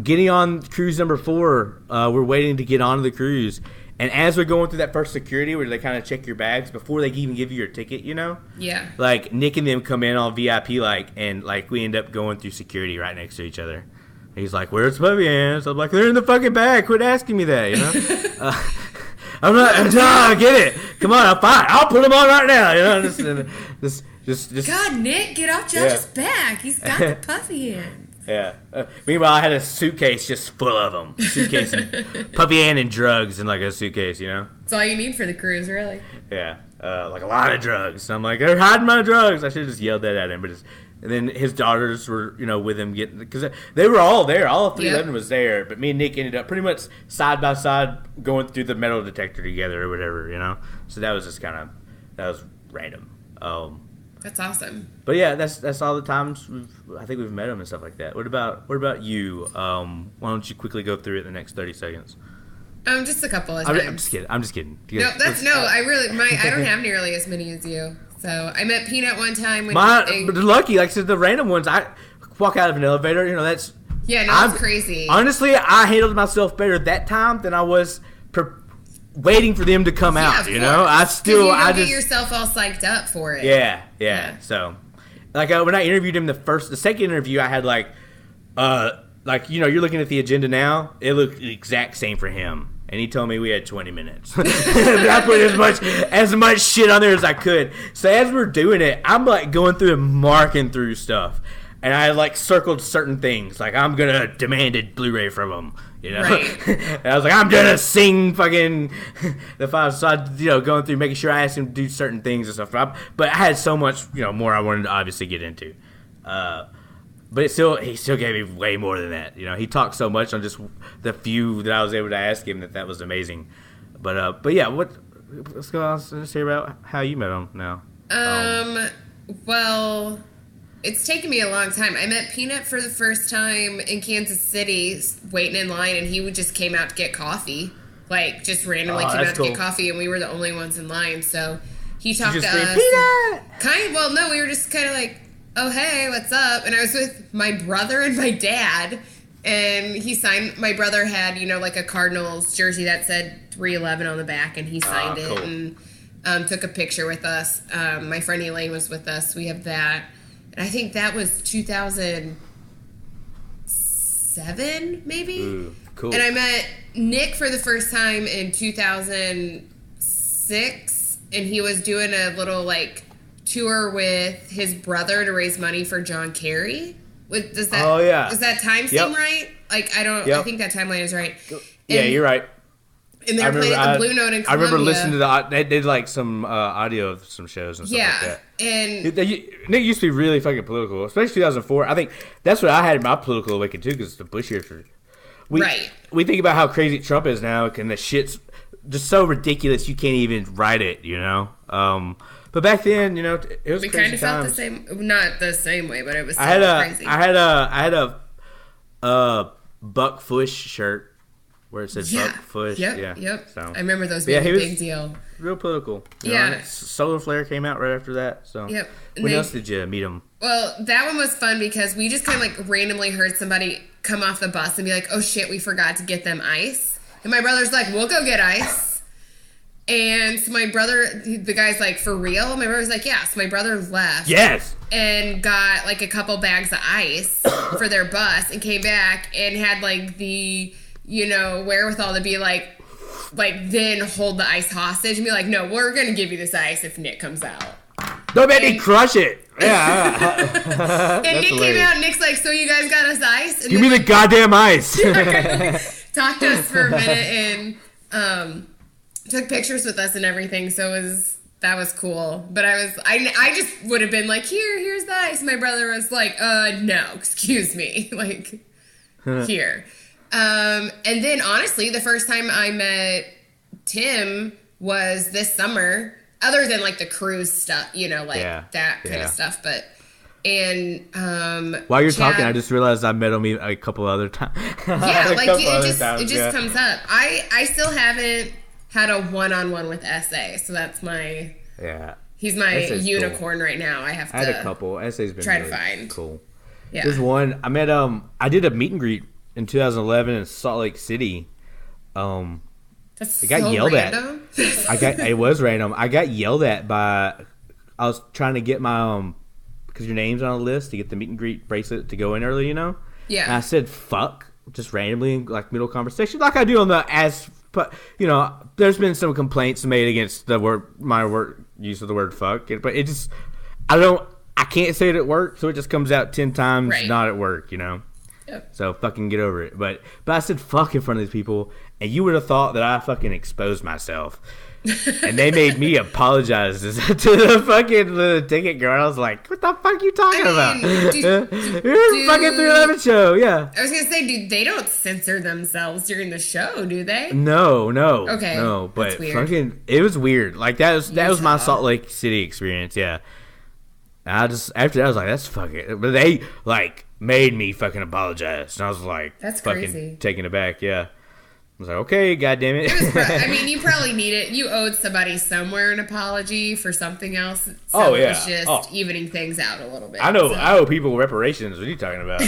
getting on cruise number 4, we're waiting to get onto the cruise, and as we're going through that first security where they kind of check your bags before they even give you your ticket, you know? Yeah. Like Nick and them come in all VIP and we end up going through security right next to each other. He's like, "Where's Puffy Hands?" I'm like, "They're in the fucking bag. Quit asking me that," you know? I'm not. I get it. Come on, I'm fine. I'll put them on right now. You know, just. God, Nick, get off Josh's back. He's got the Puffy Hands. Yeah. Meanwhile, I had a suitcase just full of them. Suitcase and Puffy Hand and drugs in like a suitcase. You know. That's all you need for the cruise, really. Yeah. Like a lot of drugs. So I'm like, "They're hiding my drugs." I should have just yelled that at him, but and then his daughters were, with him because they were all there. All of 311 was there, but me and Nick ended up pretty much side by side going through the metal detector together or whatever, you know. So that was just that was random. That's awesome. But yeah, that's all the times I think we've met him and stuff like that. What about you? Why don't you quickly go through it in the next 30 seconds? Just a couple of times. I'm just kidding. No, I don't have nearly as many as you. So I met Peanut one time. But lucky, like I said, the random ones, I walk out of an elevator, that's... Yeah, no, it's crazy. Honestly, I handled myself better that time than I was waiting for them to come out, you know? I just get yourself all psyched up for it. Yeah. So, like, when I interviewed him the second interview, I had, you're looking at the agenda now, it looked the exact same for him. And he told me we had 20 minutes. I put as much shit on there as I could. So as we're doing it, I'm like going through and marking through stuff. And I like circled certain things. Like, I'm going to demand a Blu-ray from him. You know? Right. And I was like, I'm going to sing fucking the 5. So I, going through making sure I asked him to do certain things and stuff. But I had so much, more I wanted to obviously get into. But he still gave me way more than that. He talked so much on just the few that I was able to ask him that was amazing. But yeah, let's go on. Let's hear about how you met him now. Well, it's taken me a long time. I met Peanut for the first time in Kansas City, waiting in line, and he just came out to get coffee. Like, just randomly came out to get coffee, and we were the only ones in line. So he talked to us. Peanut! No, we were just kind of like, oh, hey, what's up? And I was with my brother and my dad, and he signed, my brother had, like a Cardinals jersey that said 311 on the back, and he signed it and took a picture with us. My friend Elaine was with us. We have that. And I think that was 2007, maybe? Ooh, cool. And I met Nick for the first time in 2006, and he was doing a little, tour with his brother to raise money for John Kerry. Does that time seem right? I think that timeline is right. Yeah, you're right. And they're playing at the Blue Note in Columbia. I remember listening to they did some audio of some shows and stuff like that. And Nick used to be really fucking political, especially 2004. I think that's what I had in my political awakening too, because the Bush years. We think about how crazy Trump is now, and the shit's just so ridiculous you can't even write it, But back then, it was we crazy kind of felt times. the same, not the same way, but it was crazy. I had a Buck Fush shirt where it said Buck Fush. Yep. So. I remember those being a big deal. Real political. Yeah. Solar Flare came out right after that. So. Yep. When else did you meet him? Well, that one was fun because we just kind of randomly heard somebody come off the bus and be like, oh shit, we forgot to get them ice. And my brother's like, we'll go get ice. And so my brother, the guy's like, for real? My brother's like, yeah. So my brother left. Yes. And got a couple bags of ice for their bus and came back and had the, wherewithal to be then hold the ice hostage and be like, no, we're going to give you this ice if Nick comes out. Don't make me crush it. Yeah. And Nick came out and Nick's like, so you guys got us ice? And give me the goddamn ice. Talked to us for a minute and took pictures with us and everything. So that was cool. But I just would have been like, here's the ice. My brother was like, no, excuse me. Here. And then honestly, the first time I met Tim was this summer, other than the cruise stuff, that kind of stuff. But, while you're talking, I just realized I met him a couple other times. Yeah, it just comes up. I still haven't had a one-on-one with SA, so that's my... Yeah. He's my unicorn right now. I had a couple. SA's been try really to find. Cool. Yeah. There's one. I met, I did a meet and greet in 2011 in Salt Lake City. That's it got so yelled random. at. It was random. I got yelled at by... I was trying to get my... because your name's on a list to get the meet and greet bracelet to go in early, Yeah. And I said, fuck, just randomly in middle conversation, like I do on the but there's been some complaints made against my use of the word fuck, but it just, I can't say it at work, so it just comes out 10 times not at work, Yep. So fucking get over it. But I said fuck in front of these people, and you would have thought that I fucking exposed myself. And they made me apologize to the ticket girl. I was like, what the fuck are you talking about? You're a fucking 311 show, yeah. I was going to say, they don't censor themselves during the show, do they? No. Okay. No, but that's weird. Fucking, it was weird. That was my Salt Lake City experience, yeah. And after that, I was like, that's fucking... But they, made me fucking apologize. And I was like, that's fucking crazy. Taken aback, yeah. I was like, okay, goddamn it. You probably need it. You owed somebody somewhere an apology for something else. So oh, yeah. It was just evening things out a little bit. I know. So. I owe people reparations. What are you talking about?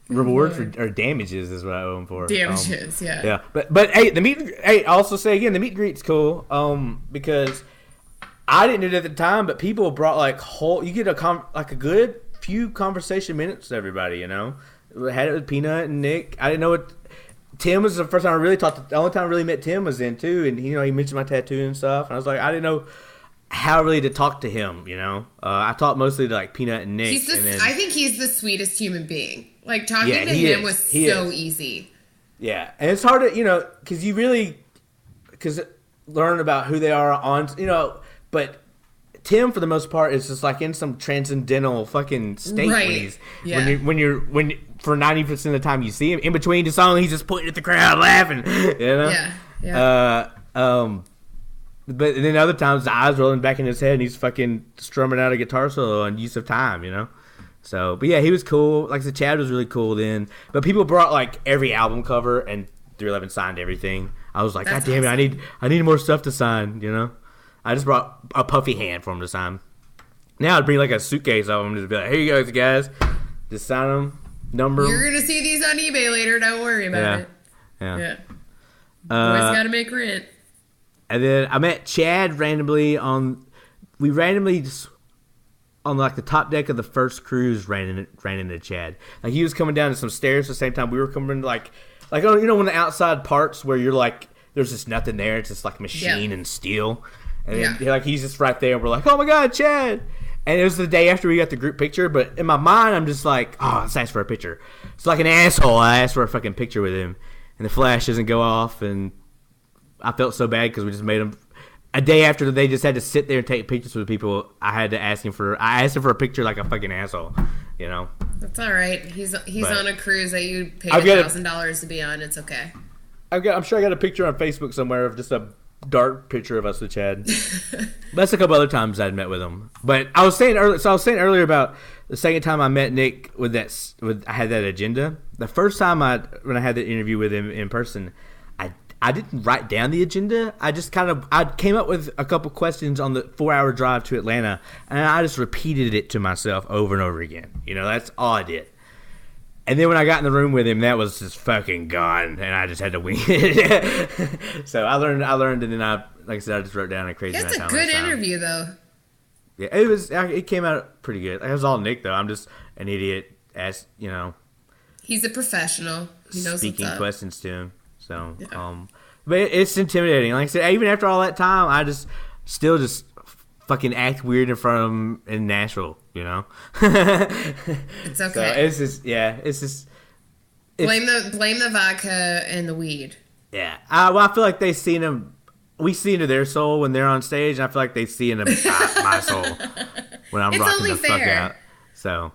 Rewards or damages is what I owe them for. Damages, yeah. Yeah. But hey, I'll also say again, the meet and greet's cool because I didn't do it at the time, but people brought you get a good few conversation minutes to everybody, Had it with Peanut and Nick. I didn't know what. Tim was the first time I really talked. The only time I really met Tim was then too, and he mentioned my tattoo and stuff. And I was like, I didn't know how really to talk to him. I talked mostly to like Peanut and Nick. I think he's the sweetest human being. Like talking to him was so easy. Yeah, and it's hard to because you really learn about who they are on but Tim for the most part is just like in some transcendental fucking state right. when you're for 90% of the time you see him. In between the song, he's just pointing at the crowd, laughing. Yeah. But then other times, the eyes rolling back in his head, and he's fucking strumming out a guitar solo on Use of Time, So, but yeah, he was cool. Like I said, Chad was really cool then. But people brought like every album cover, and 311 signed everything. I was like, God damn it, I need more stuff to sign. I just brought a puffy hand for him to sign. Now I'd bring like a suitcase of them, just be like, here you go, guys, just sign them. Number. You're gonna see these on eBay later. Don't worry about it. Yeah. Boys gotta make rent. And then I met Chad randomly on like the top deck of the first cruise. Ran into Chad. Like he was coming down some stairs at the same time we were coming. Like when the outside parts where you're like there's just nothing there. It's just like machine and steel. And then, he's just right there. And we're like, oh my God, Chad. And it was the day after we got the group picture, but in my mind, I'm just like, oh, let's ask for a picture. It's like an asshole. I asked for a fucking picture with him, and the flash doesn't go off, and I felt so bad because we just made him. A day after they just had to sit there and take pictures with people, I asked him for a picture like a fucking asshole, That's all right. He's on a cruise that you paid $1,000 to be on. It's okay. I'm sure I got a picture on Facebook somewhere of just a dark picture of us with Chad. That's a couple other times I'd met with him. But I was saying earlier about the second time I met Nick I had that agenda. The first time when I had the interview with him in person, I didn't write down the agenda. I just I came up with a couple questions on the 4-hour drive to Atlanta, and I just repeated it to myself over and over again. That's all I did. And then when I got in the room with him, that was just fucking gone, and I just had to wing it. So I learned, and then like I said, I just wrote down a crazy amount of time. That's a good interview, though. Yeah, it came out pretty good. It was all Nick, though. I'm just an idiot, He's a professional. He knows speaking what's up. questions to him. So, but it's intimidating. Like I said, even after all that time, I just still just fucking act weird in front of him in Nashville, It's okay. So it's just blame the vodka and the weed. Yeah. I feel like they seen him. We see into their soul when they're on stage, and I feel like they see into my soul when I'm rocking the fuck out. So,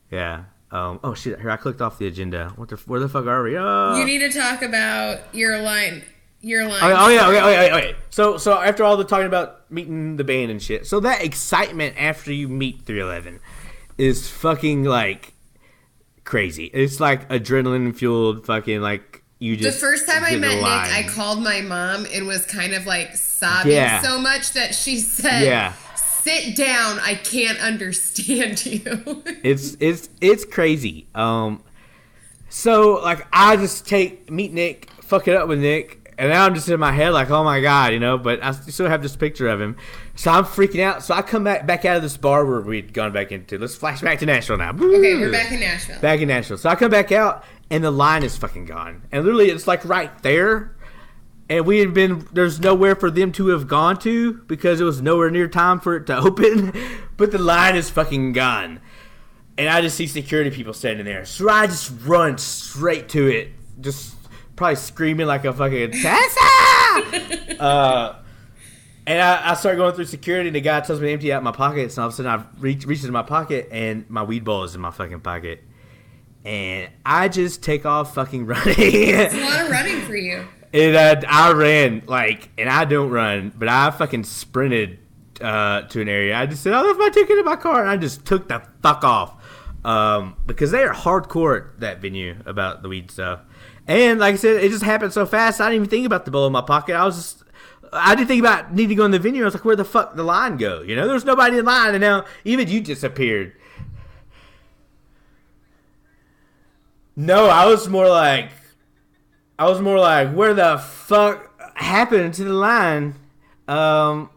yeah. Oh shit! Here I clicked off the agenda. Where the fuck are we? Oh. You need to talk about your line. Okay. So after all the talking about meeting the band and shit, so that excitement after you meet 311 is fucking like crazy. It's like adrenaline fueled fucking like you just. The first time I met Nick, I called my mom and was kind of like sobbing so much that she said, "Yeah. Sit down. I can't understand you." It's crazy. So like I just meet Nick, fuck it up with Nick. And now I'm just in my head like, oh my God, but I still have this picture of him. So I'm freaking out. So I come back out of this bar where we'd gone back into. Let's flash back to Nashville now. Okay, we're back in Nashville. Back in Nashville. So I come back out, and the line is fucking gone. And literally, it's like right there. And there's nowhere for them to have gone to because it was nowhere near time for it to open. But the line is fucking gone. And I just see security people standing there. So I just run straight to it. Just probably screaming like a fucking Tessa! And I start going through security, and the guy tells me to empty out my pockets, and all of a sudden I reach into my pocket, and my weed ball is in my fucking pocket. And I just take off fucking running. It's a lot of running for you. And I ran, and I don't run, but I fucking sprinted to an area. I just said, I left my ticket in my car, and I just took the fuck off. Because they are hardcore at that venue about the weed stuff. And like I said, it just happened so fast, I didn't even think about the ball in my pocket. I didn't think about needing to go in the venue. I was like, where the fuck the line go? There's nobody in line, and now even you disappeared. No, I was more like, where the fuck happened to the line? Yeah,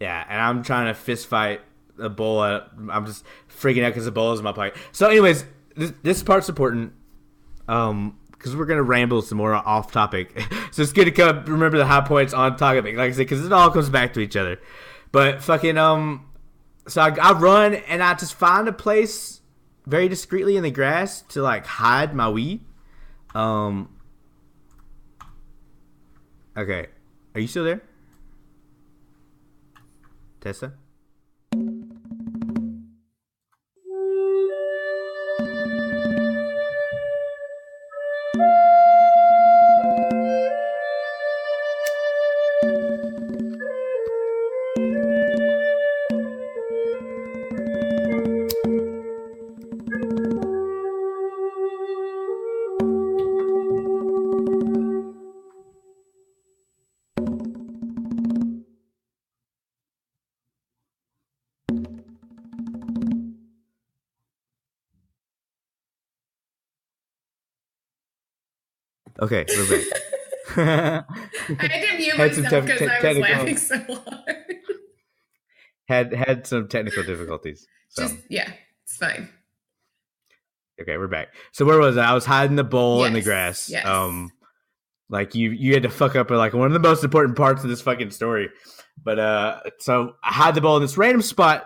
and I'm trying to fist fight a bowl. I'm just freaking out because the bowl is in my pocket. So, anyways, this part's important. Because we're gonna ramble some more off topic. So it's good to remember the high points on topic, like I said, because it all comes back to each other. But fucking so I run and I just find a place very discreetly in the grass to like hide my weed. Okay, are you still there, Tessa? Okay, we're back. I had to mute myself because I was laughing so hard. Had some technical difficulties. So. It's fine. Okay, we're back. So where was I? I was hiding the bowl in the grass. Yes. Like you had to fuck up like one of the most important parts of this fucking story. But so I hide the bowl in this random spot,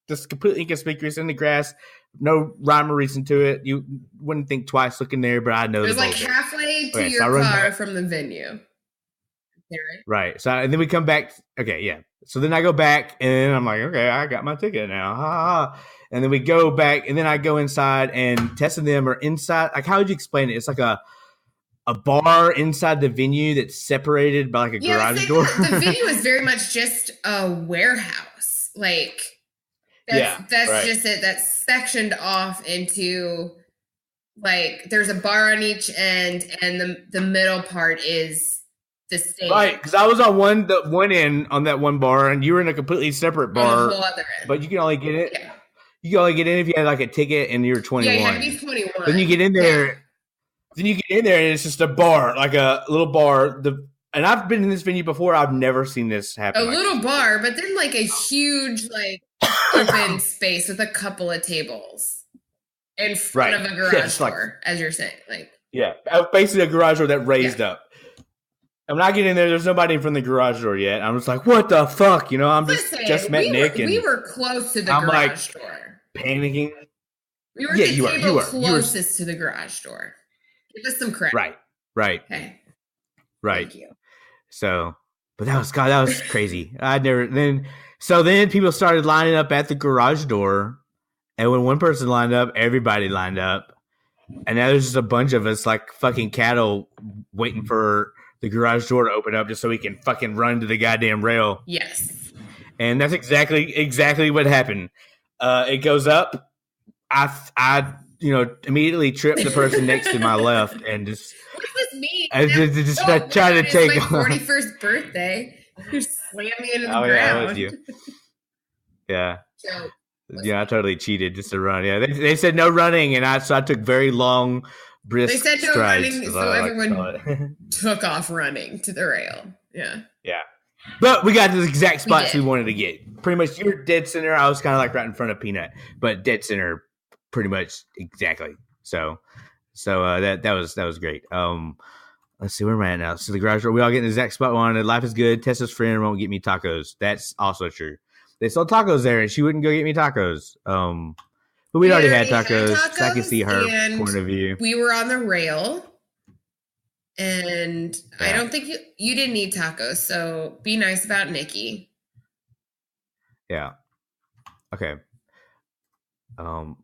just completely inconspicuous in the grass. No rhyme or reason to it. You wouldn't think twice looking there, but I know it was like halfway to your car from the venue. Right. So and then we come back. Okay, yeah. So then I go back and I'm like, okay, I got my ticket now. And then we go back and then I go inside and Tess and them are inside. Like, how would you explain it? It's like a bar inside the venue that's separated by like a garage door. The venue is very much just a warehouse. Like, that's just it. That's sectioned off into like there's a bar on each end, and the middle part is the stage. Right, because I was on one end on that one bar, and you were in a completely separate bar. On the whole other end. But you can only get it. Yeah. You can only get in if you had like a ticket and you were 21. Yeah, you had to be 21. Then you get in there. Yeah. Then you get in there, and it's just a bar, like a little bar. And I've been in this venue before. I've never seen this happen. A little bar, but then like a huge like open space with a couple of tables in front of a garage door, as you're saying. Like, yeah, basically a garage door that raised up. And when I get in there, there's nobody in front of the garage door yet. I'm just like, what the fuck? You know, I'm just met Nick. We were close to the garage door. Panicking. We were the table closest to the garage door. Give us some credit. Right. Okay. Right. Thank you. So, but that was crazy. Then people started lining up at the garage door, and when one person lined up, everybody lined up, and now there's just a bunch of us like fucking cattle waiting for the garage door to open up just so we can fucking run to the goddamn rail. Yes. And that's exactly what happened. It goes up. I immediately tripped the person next to my left and just. What does this mean? I just tried to take my 41st birthday. You slam me into the ground. Yeah, that was you. Yeah. I totally cheated just to run. Yeah, they said no running, and I took very long, brisk strides. They said no running, so everyone took off running to the rail. Yeah. Yeah. But we got to the exact spots we wanted to get. Pretty much, you were dead center. I was kind of like right in front of Peanut, but dead center, pretty much exactly. So that was great. Let's see where we're at now. So the garage door, we all get in the exact spot we wanted. Life is good. Tessa's friend won't get me tacos. That's also true. They sell tacos there, and she wouldn't go get me tacos. But we'd already had tacos, so I could see her point of view. We were on the rail, and I don't think you didn't eat tacos, so be nice about Nikki. Yeah. Okay. Man,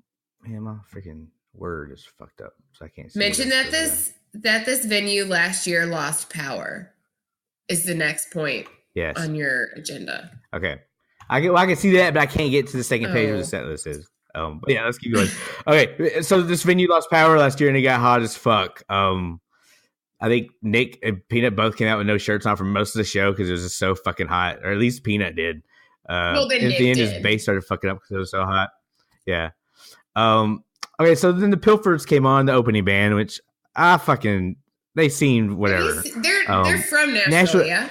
my freaking word is fucked up, so I can't see. Mention that this venue last year lost power is the next point on your agenda. Okay. I can see that, but I can't get to the second page where the set list is. But yeah, let's keep going. Okay, so this venue lost power last year and it got hot as fuck. I think Nick and Peanut both came out with no shirts on for most of the show because it was just so fucking hot, or at least Peanut did. Well, then at Nick the end, did. his bass started fucking up because it was so hot. Yeah. Okay, so then the Pilfords came on, the opening band, which they seemed whatever. They're from Nashville, yeah?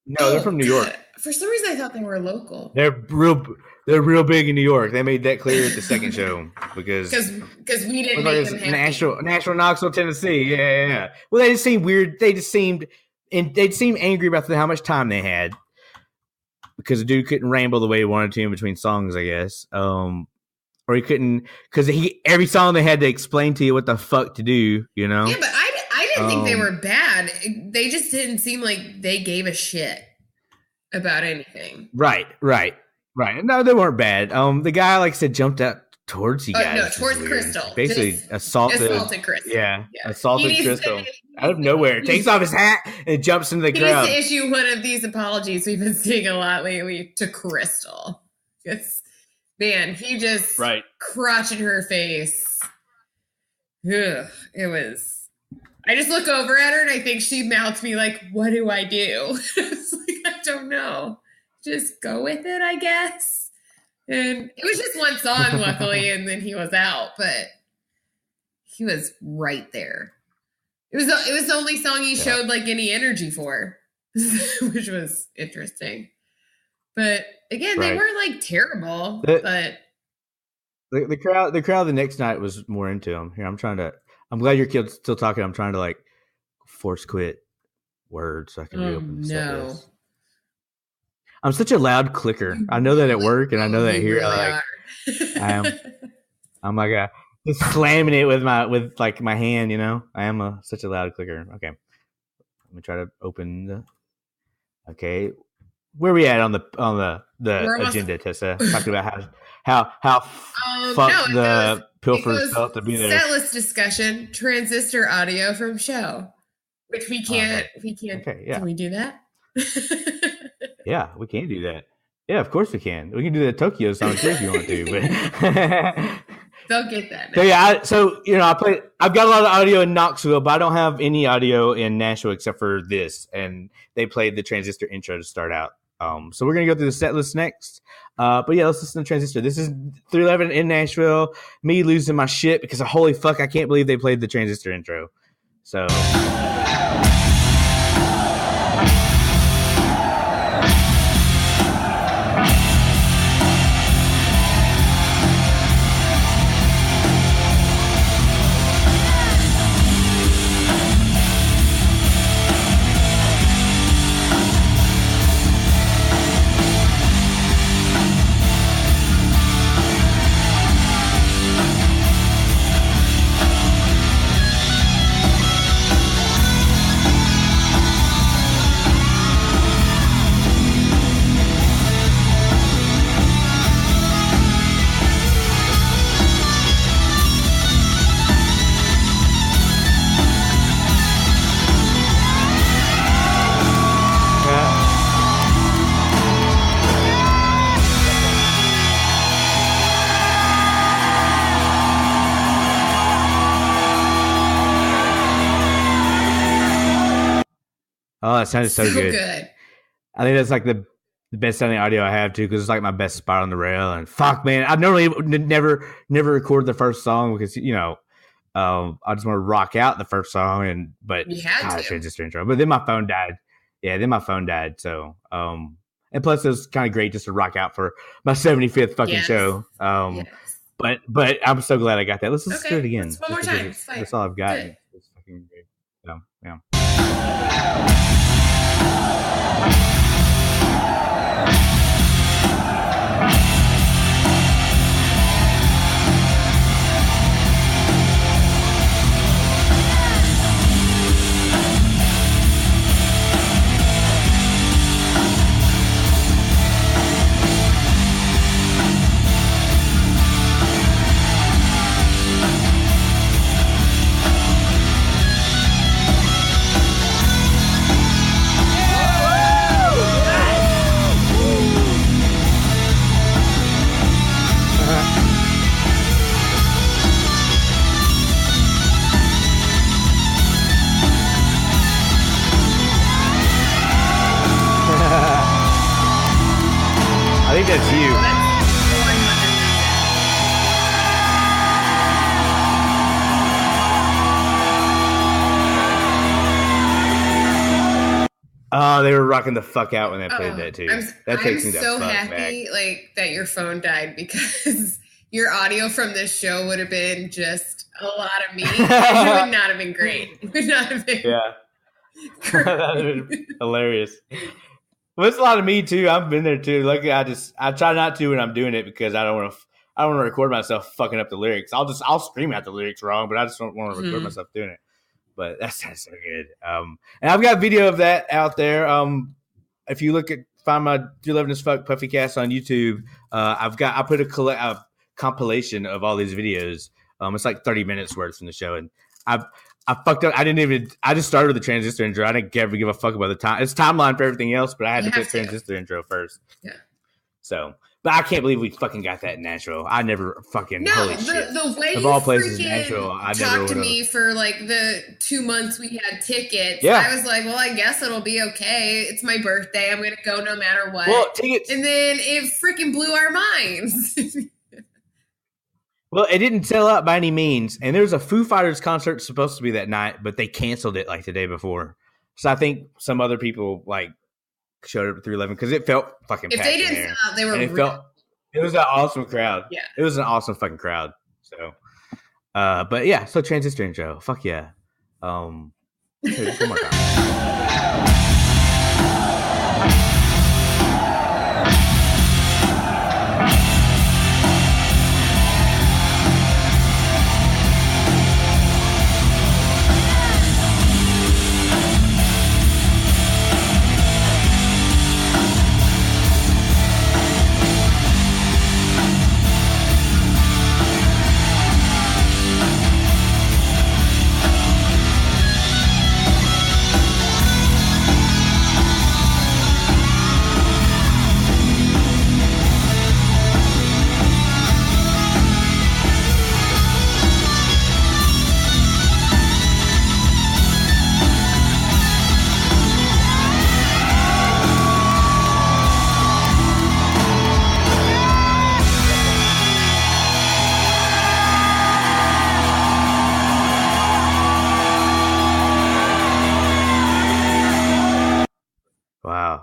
No, they're from New York. For some reason, I thought they were local. They're real big in New York. They made that clear at the second show because we didn't make them happy. Nashville, Knoxville, Tennessee. Yeah. Well, they just seemed weird. They seemed angry about how much time they had because the dude couldn't ramble the way he wanted to in between songs, I guess. Or he couldn't because every song they had to explain to you what the fuck to do. You know? Yeah, but I didn't think they were bad. They just didn't seem like they gave a shit about anything. Right. No, they weren't bad. The guy, like I said, jumped out towards you guys. No, towards Crystal. Basically assaulted Crystal. Yeah, assaulted Crystal out of nowhere. Takes off his hat and jumps into the crowd. He needs to issue one of these apologies we've been seeing a lot lately to Crystal. Man, he just crotch in her face. Ugh, it was... I just look over at her and I think she mouthed me like, what do I do? It's like, I don't know. Just go with it, I guess. And it was just one song, luckily, and then he was out, but he was right there. It was the only song he showed like any energy for, which was interesting. But again, they weren't like terrible, but the crowd the next night was more into him. Here, I'm glad you're still talking. I'm trying to like force quit words so I can reopen the set list. I'm such a loud clicker. I know that at work, and I know that here. Really I am. I'm like just slamming it with my hand. You know, I am such a loud clicker. Okay, let me try to open the. Okay, where are we at on the agenda, Tessa? Talking about how fucked the pilfers felt to be there. Setlist discussion, transistor audio from show, which we can't. We can't. Okay, yeah. Can we do that? Yeah, we can do that. Yeah, of course we can. We can do the Tokyo song too if you want to. But they'll get that. So yeah, I've got a lot of audio in Knoxville, but I don't have any audio in Nashville except for this. And they played the Transistor intro to start out. So we're gonna go through the set list next. But yeah, let's listen to Transistor. This is 311 in Nashville. Me losing my shit because holy fuck, I can't believe they played the Transistor intro. So. Oh, that sounded so good. I think that's like the best sounding audio I have too, because it's like my best spot on the rail. And fuck, man, I normally never record the first song because I just want to rock out the first song, but you had to. Transistor intro. But then my phone died. Yeah, then my phone died. So and plus it was kind of great just to rock out for my 75th fucking show. But I'm so glad I got that. Let's do it again. One more time. That's all I've got. It's fucking great. So yeah. Oh, they were rocking the fuck out when they played that too. That takes me so happy back. Like that your phone died because your audio from this show would have been just a lot of me. And it would not have been great. It would not have been. Yeah, that would have been hilarious. Well, it's a lot of me too. I've been there too. Like I try not to when I'm doing it because I don't want to record myself fucking up the lyrics. I'll scream out the lyrics wrong, but I just don't want to record myself doing it. But that's so good. And I've got video of that out there. If you find my 211 as fuck Puffy Cast on YouTube, I put a compilation of all these videos. It's like 30 minutes worth from the show, and I fucked up. I just started with the transistor intro. I didn't ever give a fuck about the time. It's timeline for everything else, but I had to put transistor intro first. Yeah. So. But I can't believe we fucking got that in Nashville. I never fucking holy shit. The way of all places, Nashville. I never talked to me for like the 2 months we had tickets. Yeah. I was like, well, I guess it'll be okay. It's my birthday. I'm gonna go no matter what. Well, tickets. And then it freaking blew our minds. Well, it didn't sell out by any means, and there was a Foo Fighters concert supposed to be that night, but they canceled it like the day before. So I think some other people like showed up at 311 because it felt fucking packed. If they didn't sell out, they were. And it was an awesome crowd. Yeah, it was an awesome fucking crowd. So, but yeah, so transistor intro, fuck yeah. One more time.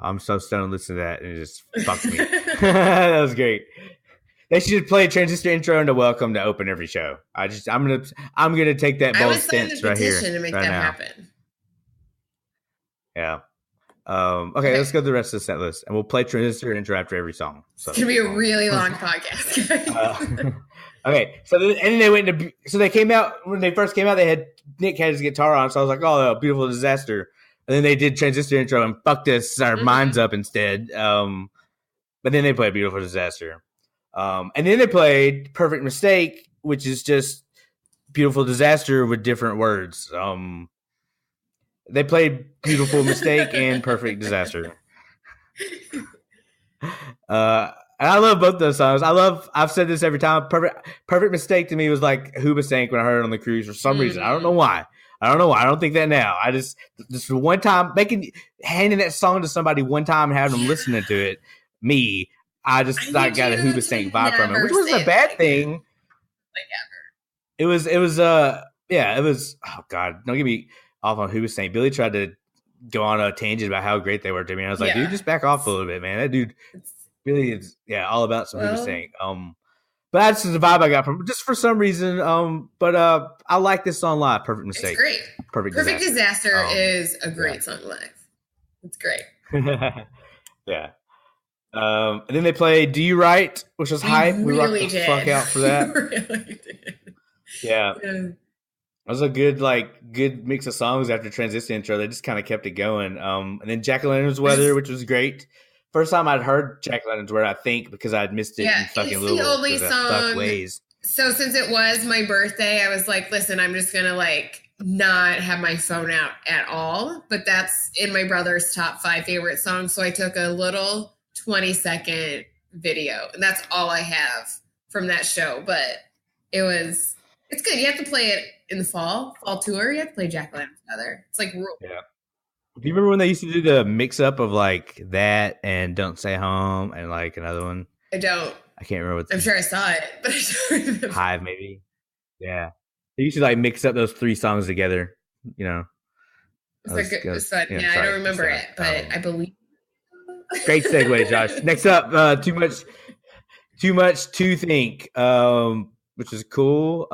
I'm so stoned listening to that, and it just fucked me. That was great. They should play a transistor intro into Welcome to open every show. I'm gonna take that bold stance right here, to make right that now. Happen. Yeah. Okay, let's go to the rest of the set list, and we'll play transistor intro after every song. So it's gonna be a really long podcast. Okay, so then they went to. So they came out when they first came out. Nick had his guitar on, so I was like, "Oh, Beautiful Disaster." And then they did transistor intro and fucked our minds up instead. But then they played Beautiful Disaster. And then they played Perfect Mistake, which is just Beautiful Disaster with different words. They played Beautiful Mistake and Perfect Disaster. And I love both those songs. I've said this every time. Perfect Mistake to me was like Hoobastank when I heard it on the cruise for some reason. I don't know why. I don't think that now. I just one time handing that song to somebody one time and having them listening to it. I got a Hoobastank vibe from it, which wasn't a bad thing. Like ever. It was. Oh God, don't get me off on Hoobastank. Billy tried to go on a tangent about how great they were to me. And I was like, dude, just back off a little bit, man. That dude really is, all about some Hoobastank. But that's just the vibe I got from just for some reason. But I like this song live. Perfect Mistake. It's great. Perfect Disaster is a great song live. It's great. Yeah. And then they played Do You Right, which was hype. We rocked the fuck out for that. Really did. Yeah. It was a good mix of songs after Transistor intro. They just kind of kept it going. And then Jack-O-Lantern's Weather, which was great. First time I'd heard Jack-O-Lantern's Weather, I think, because I'd missed it in fucking little only song. Ways. So since it was my birthday, I was like, listen, I'm just going to not have my phone out at all. But that's in my brother's top 5 favorite songs. So I took a little 20-second video. And that's all I have from that show. But it's good. You have to play it in the fall tour. You have to play Jack-O-Lantern's Weather. It's like rule. Yeah. Do you remember when they used to do the mix up of that and Don't Stay Home and another one? I don't. I can't remember what. I'm sure I saw it, but I don't remember. Hive, maybe. Yeah. They used to mix up those 3 songs together, I don't remember it, but I believe. Great segue, Josh. Next up, too much to think, which is cool.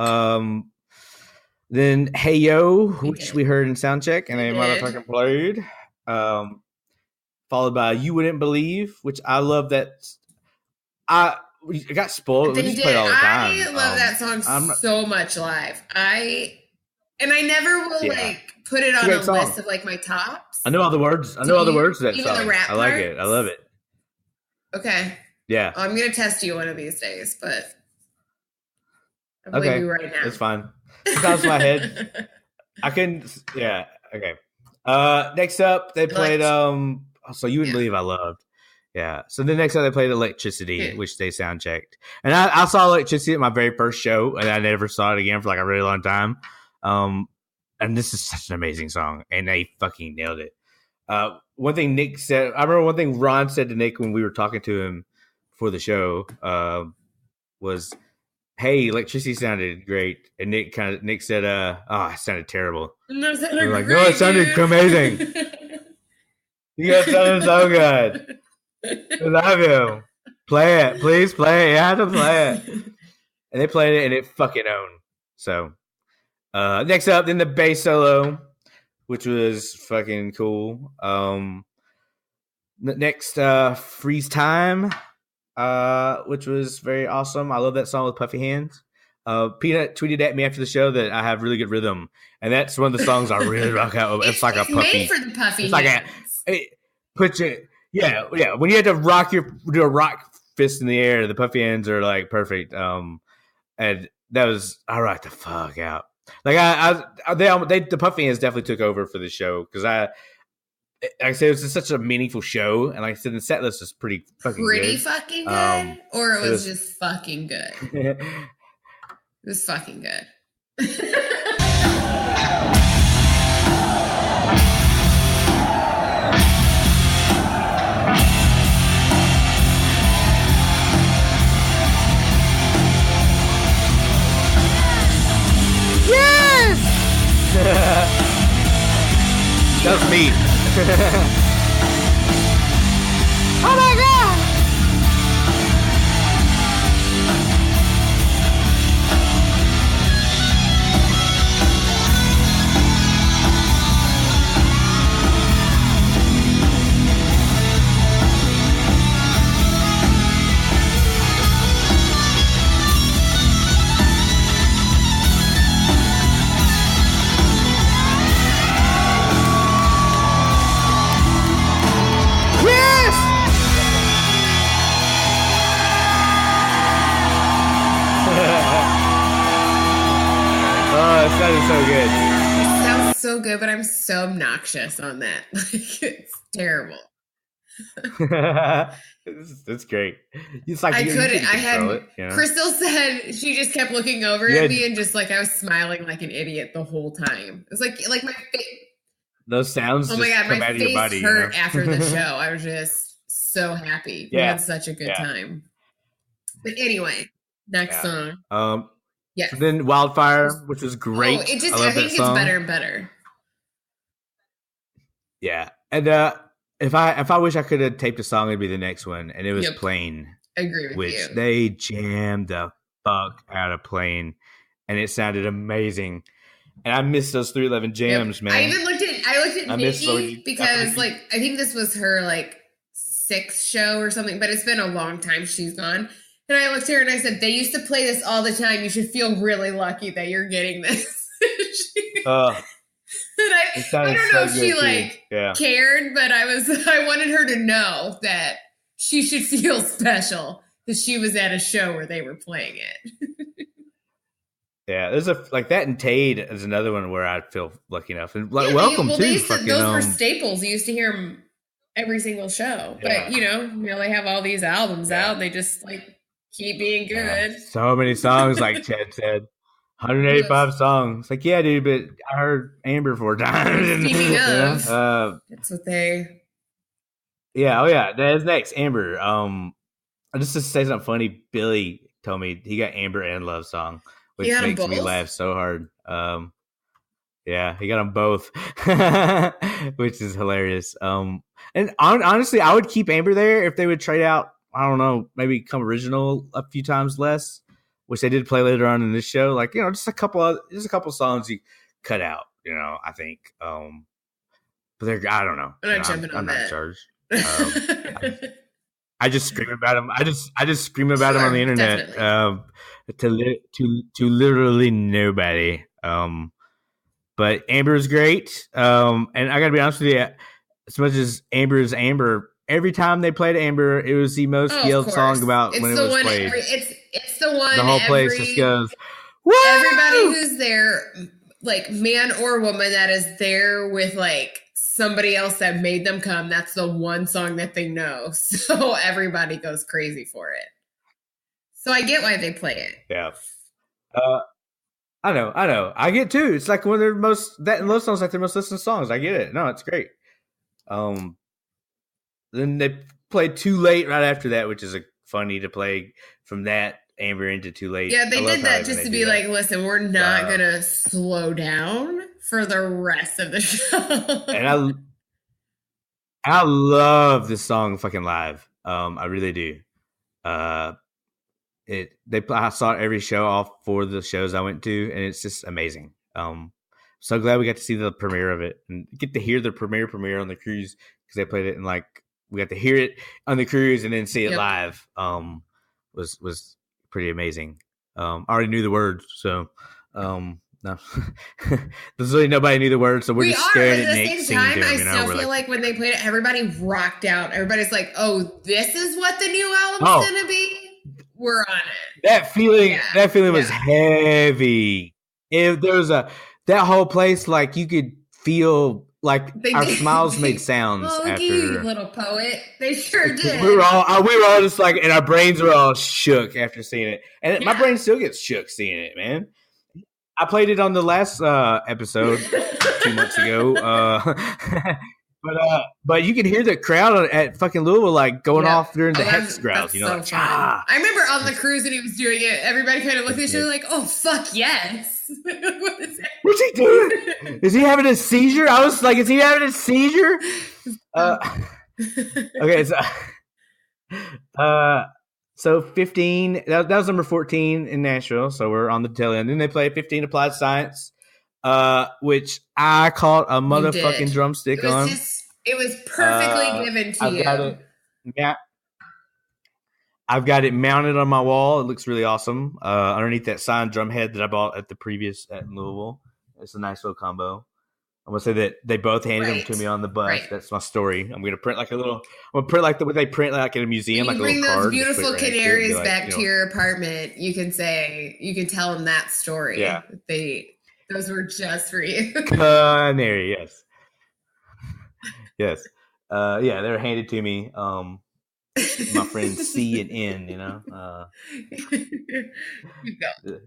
Then Hey Yo, which we heard in soundcheck, and they motherfucking played. Followed by You Wouldn't Believe, which I love. That I got spoiled. We just play it all the time. I love that song so much live. I never will put it on a list of like my tops. I know all the words. I know all the words to that song. The rap I like it. I love it. Okay. Yeah. I'm gonna test you one of these days, but I believe you right now. That's fine. It's out of my head. I can. Yeah. Okay. Next up, they played. So You Wouldn't Believe I Loved. Yeah. So the next time they played Electricity, which they sound checked. And I saw Electricity at my very first show, and I never saw it again for like a really long time. And this is such an amazing song, and they fucking nailed it. One thing Nick said, I remember one thing Ron said to Nick when we were talking to him for the show, was, "Hey, Electricity sounded great." And Nick said, "Oh, it sounded terrible." No, it sounded great, no, it sounded amazing. You guys sounded so good. I love you. Play it. Please play it. You have to play it. And they played it, and it fucking owned. So, next up, then the bass solo, which was fucking cool. Next, Freeze Time, which was very awesome. I love that song with Puffy Hands. Peanut tweeted at me after the show that I have really good rhythm, and that's one of the songs I really rock out with. It's like a puffy. Made for the Puffy Hands. Like yeah. When you have to do a rock fist in the air, the Puffy Hands are like perfect. And that was, I rocked the fuck out. Like the Puffy Hands definitely took over for the show because like I said, it was such a meaningful show, and like I said, the set list was pretty fucking good. Or it was just fucking good. It was fucking good. That was me. Oh my god! Sounded so good. It sounds so good, but I'm so obnoxious on that. Like, it's terrible. That's great. It's like I couldn't. I had it, you know? Crystal said she just kept looking over at me and just like I was smiling like an idiot the whole time. It was like my face. Those sounds. Oh my god, my face hurt after the show. I was just so happy. We had such a good time. But anyway, next song. Yeah. So then Wildfire, which was great. I think it gets better and better. Yeah. And if I wish I could have taped a song, it'd be the next one. And it was Plane. I agree with you. Which they jammed the fuck out of Plane. And it sounded amazing. And I missed those 311 jams, man. I looked at Nikki because like I think this was her like 6th show or something, but it's been a long time she's gone. And I looked at her and I said, they used to play this all the time. You should feel really lucky that you're getting this. I don't know if she cared, but I wanted her to know that she should feel special that she was at a show where they were playing it. Yeah, there's like that and Tade is another one where I feel lucky enough. And welcome to those were staples. You used to hear them every single show. Yeah. But, you know, they have all these albums out. And they just like keep being good. Yeah. So many songs, like Chad said. 185 songs. Like, yeah, dude, but I heard Amber 4 times. Speaking of, that's what they... Yeah, oh yeah, that's next. Amber. Just to say something funny, Billy told me he got Amber and Love Song, which makes me laugh so hard. Yeah, he got them both, which is hilarious. And honestly, I would keep Amber there if they would trade out. I don't know, maybe come original a few times less, which they did play later on in this show. Like, just a couple songs you cut out. I think. But I don't know. I'm not in charge. I just scream about him. I just scream about him on the internet to literally nobody. But Amber is great. And I gotta be honest with you, as much as Amber is Amber, every time they played Amber, it was the most yelled song about when it was played. It's the one. The whole place just goes, woo! Everybody who's there, like man or woman, that is there with like somebody else that made them come. That's the one song that they know. So everybody goes crazy for it. So I get why they play it. Yeah. I know. I get too. It's like one of their those songs like their most listened songs. I get it. No, it's great. Then they played Too Late right after that, which is funny to play from that Amber into Too Late. Yeah, they did that just to be like, listen, we're not gonna slow down for the rest of the show. And I love this song fucking live. I really do. I saw every show, all 4 of the shows I went to, and it's just amazing. So glad we got to see the premiere of it and get to hear the premiere on the cruise, because they played it and we got to hear it on the cruise and then see it live. Was pretty amazing. I already knew the words, so no. There's really nobody knew the words, so we're just staring at Nick singing to him. I still feel like when they played it, everybody rocked out. Everybody's like, "Oh, this is what the new album's gonna be." We're on it. That feeling was heavy. If there was that whole place, like you could feel like our smiles made sounds after. You little poet, they sure did. We were all just like, and our brains were all shook after seeing it, and my brain still gets shook seeing it, man. I played it on the last episode 2 months ago. But you can hear the crowd at fucking Louisville like going off during the hex growls. So I remember on the cruise and he was doing it. Everybody kind of looked at each other like, "Oh fuck yes!" What is that? What's he doing? Is he having a seizure? I was like, "Is he having a seizure?" Okay, so 15. That was number 14 in Nashville. So we're on the tail end. Then they played 15 Applied Science. Which I caught a motherfucking drumstick on. It was perfectly given to you. I've got it mounted on my wall. It looks really awesome. Underneath that signed drum head that I bought at the previous at Louisville. It's a nice little combo. I'm gonna say that they both handed them to me on the bus. Right. That's my story. I'm gonna print what they print like in a museum. When you like bring a little those card, beautiful canaries back to your apartment, you can tell them that story. Yeah. Those were just for you. Canary, yes. Yes. Yeah, they were handed to me. My friends C and N,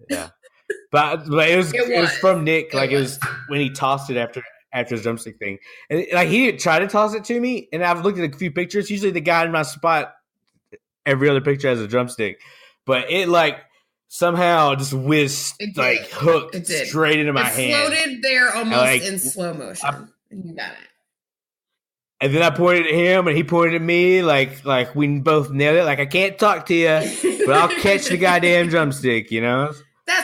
Yeah. But it was from Nick. It was when he tossed it after his drumstick thing. And he didn't try to toss it to me. And I've looked at a few pictures. Usually the guy in my spot, every other picture has a drumstick. But it somehow just whizzed, hooked straight into my hand. It floated there almost in slow motion. You got it. And then I pointed at him, and he pointed at me, like we both nailed it. Like, I can't talk to you, but I'll catch the goddamn drumstick, That's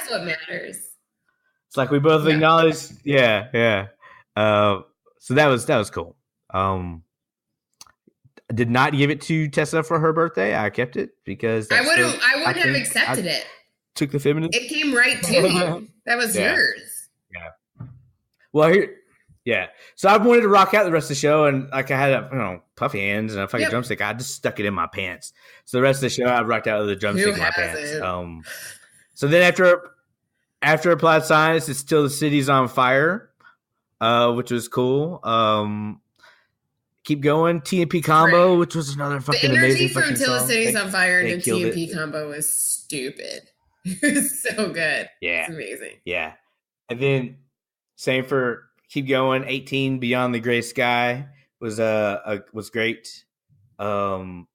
what matters. It's like we both acknowledged, yeah. So that was cool. I did not give it to Tessa for her birthday. I kept it because I wouldn't have accepted it. Took the feminine. It came right to you. That was yours. Yeah. Well, yeah. So I wanted to rock out the rest of the show, and I had puffy hands and a fucking drumstick. I just stuck it in my pants. So the rest of the show, I rocked out with the drumstick in my pants. So then after Applied Science, it's Till the City's on Fire, which was cool. Keep Going, T&P Combo, which was another fucking amazing fucking song. The energy from Till the City's on Fire and T&P Combo was stupid. It was so good. Yeah. It's amazing. Yeah. And then same for Keep Going, 18 Beyond the Gray Sky was great. Everybody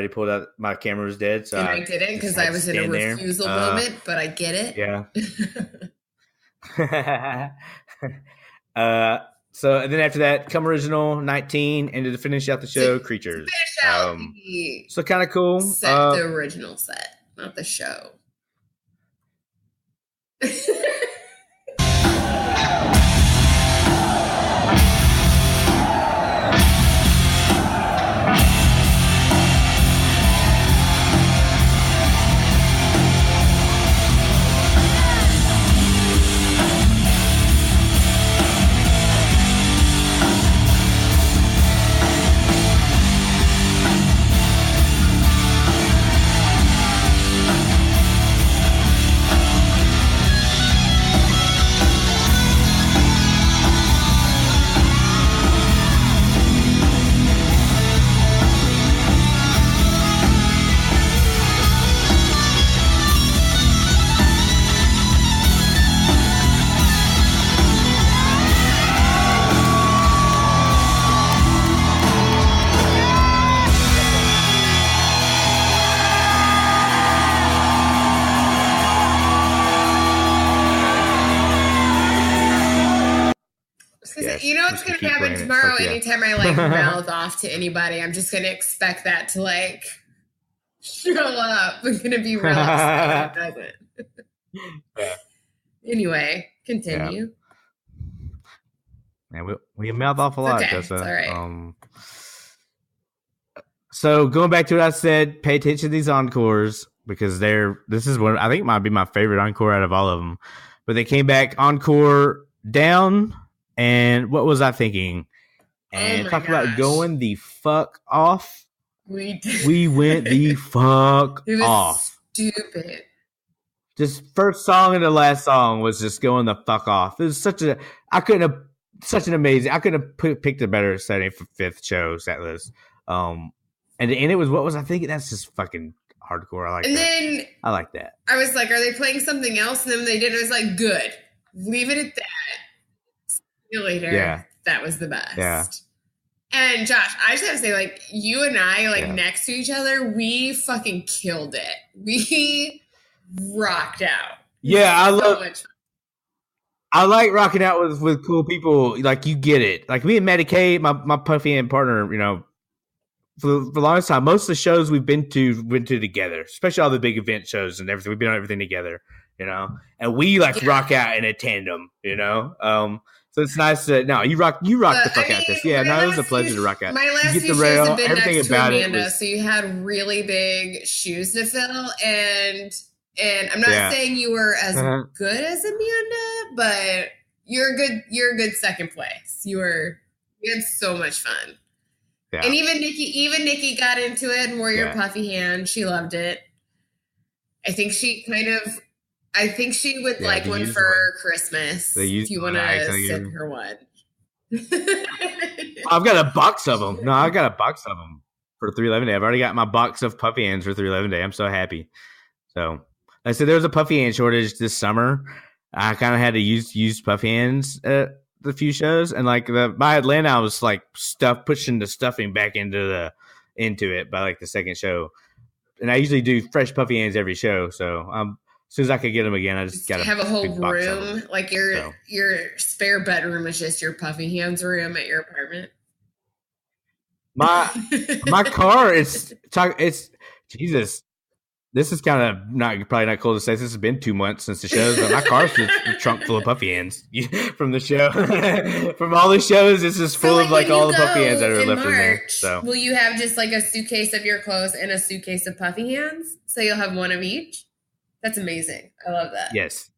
pulled out. My camera was dead, so I didn't because I was in a refusal moment. But I get it. Yeah. So and then after that, come original 19, and to finish out the show, Creatures. Finish out so kind of cool. The original set, not the show. You know what's going to happen tomorrow? Anytime I mouth off to anybody, I'm just going to expect that to show up. I'm going to be real upset if it doesn't. Yeah. Anyway, continue. Yeah, we mouth off a lot, okay. Tessa. It's all right. So going back to what I said, pay attention to these encores because this is one I think might be my favorite encore out of all of them. But they came back encore down. And what was I thinking? And talk about going the fuck off. We went the fuck off. Stupid. Just first song and the last song was just going the fuck off. It was such an amazing. I couldn't have picked a better setting for fifth show set list. And it was, what was I thinking? That's just fucking hardcore. I like that. Then I like that. I was like, are they playing something else? And then they did. I was like, good. Leave it at that. Later, yeah, that was the best. Yeah. And Josh, I just have to say, you and I, next to each other, we fucking killed it. We rocked out. Yeah, I like rocking out with cool people. You get it. Me and Maddie K, my Puffy and partner, for the longest time, most of the shows we've been to together, especially all the big event shows and everything. We've been on everything together, and we rock out in a tandem, So it's nice to you rock the fuck out this. Yeah, it was a pleasure to rock out. My last few shows have been next to Amanda, so you had really big shoes to fill, and I'm not saying you were as good as Amanda, but you're a good second place. You had so much fun. Yeah. And even Nikki got into it and wore your puffy hand. She loved it. I think she would like one for Christmas. If you want to send her one. I've got a box of them. No, I've got a box of them for 311 Day. I've already got my box of puffy hands for 311 Day. I'm so happy. So, like I said, there was a puffy hand shortage this summer. I kind of had to use puffy hands at the few shows, and by Atlanta, I was pushing the stuffing back into it by the second show. And I usually do fresh puffy hands every show, so as soon as I could get them again, I just got to have a whole room. Your spare bedroom is just your puffy hands room at your apartment. My car it's Jesus. This is kind of probably not cool to say. This has been 2 months since the shows, but my car's just a trunk full of puffy hands from the show. From all the shows, this is full of all the puffy hands that are left in there. So will you have just a suitcase of your clothes and a suitcase of puffy hands? So you'll have one of each? That's amazing. I love that. Yes.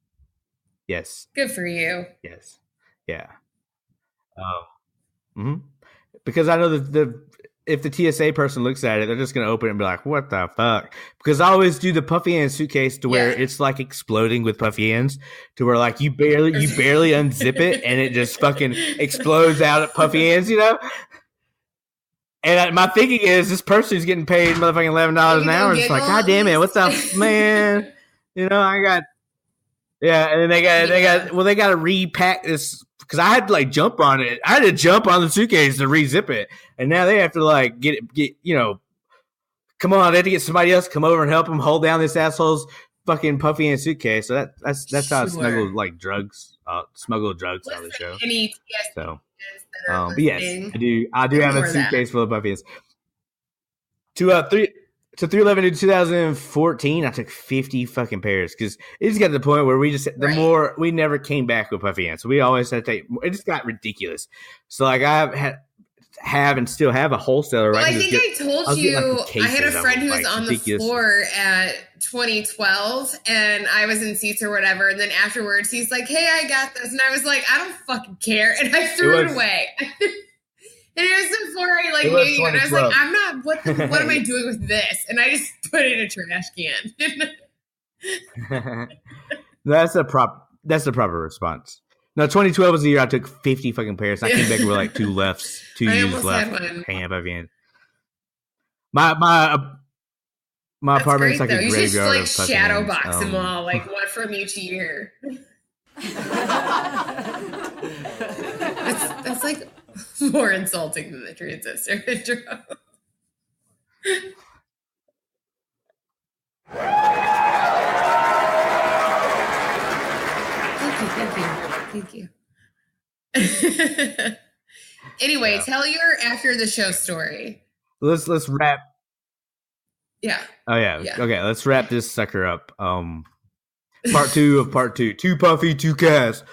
Good for you. Yes. Yeah. Because I know that if the TSA person looks at it, they're just going to open it and be like, what the fuck? Because I always do the puffy hand suitcase to where it's exploding with puffy hands to where you barely unzip it and it just fucking explodes out at puffy hands, And my thinking is this person's getting paid motherfucking $11 an hour. It's God damn it. What the man? I got, and then they got to repack this. Because I had to jump on it. I had to jump on the suitcase to re-zip it. And now they have to get come on, they have to get somebody else to come over and help them hold down this asshole's fucking puffy hand suitcase. So that's how I smuggle drugs smuggle drugs on the show. Any so, but yes, I do have a suitcase full of Puffy. To 311 in 2014, I took 50 fucking pairs because it just got to the point where we never came back with Puffy ants. So we always had to take. It just got ridiculous. So like I have and still have a wholesaler. Well, right? I think I told you I had a friend who was on the floor at 2012, and I was in seats or whatever. And then afterwards, he's like, "Hey, I got this," and I was like, "I don't fucking care," and I threw it away. And it was before I knew you, and I was like, "I'm not. What am I doing with this?" And I just put it in a trash can. That's the proper response. No, 2012 was the year I took 50 fucking pairs. I came back with like 2 used left. Hanging up at the end. My apartment's like a graveyard. You should like shadow box them all, like one from each year. That's like more insulting than the transistor intro. Thank you. Anyway, tell your after the show story. Let's wrap. Yeah. Oh yeah. Okay, let's wrap this sucker up. Part 2 of part 2. 2PUFFY2CAST.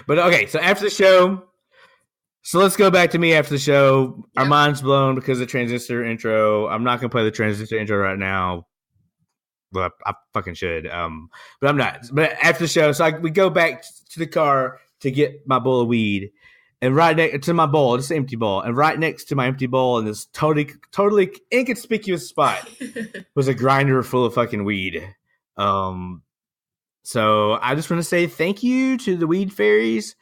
But okay, so after the show, so let's go back to me after the show. Our minds blown because of the transistor intro. I'm not gonna play the transistor intro right now. But I fucking should. But I'm not. But after the show, so we go back to the car to get my bowl of weed, and right next to my bowl, just an empty bowl, and right next to my empty bowl in this totally inconspicuous spot was a grinder full of fucking weed. So I just want to say thank you to the weed fairies.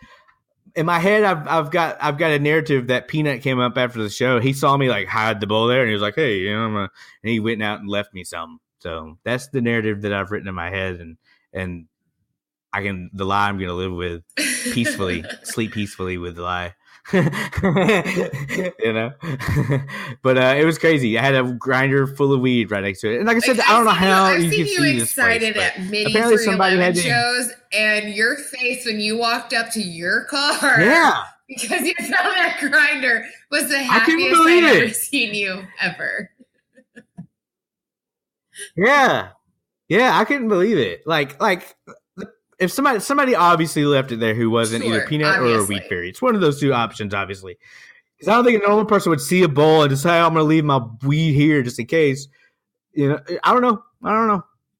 In my head, I've got a narrative that Peanut came up after the show. He saw me like hide the bowl there, and he was like, "Hey, and he went out and left me some." So that's the narrative that I've written in my head, and the lie I'm going to live with peacefully, sleep peacefully with the lie, But it was crazy. I had a grinder full of weed right next to it, and like I said, I don't know how you can see this place. I've seen you excited at mini 311 shows, and your face when you walked up to your car, because you found that grinder, was the happiest I've ever seen you ever. Yeah, I couldn't believe it. Like if somebody obviously left it there who wasn't either Peanut or a weed fairy. It's one of those two options, obviously. Because I don't think a normal person would see a bowl and decide, I'm going to leave my weed here just in case. I don't know.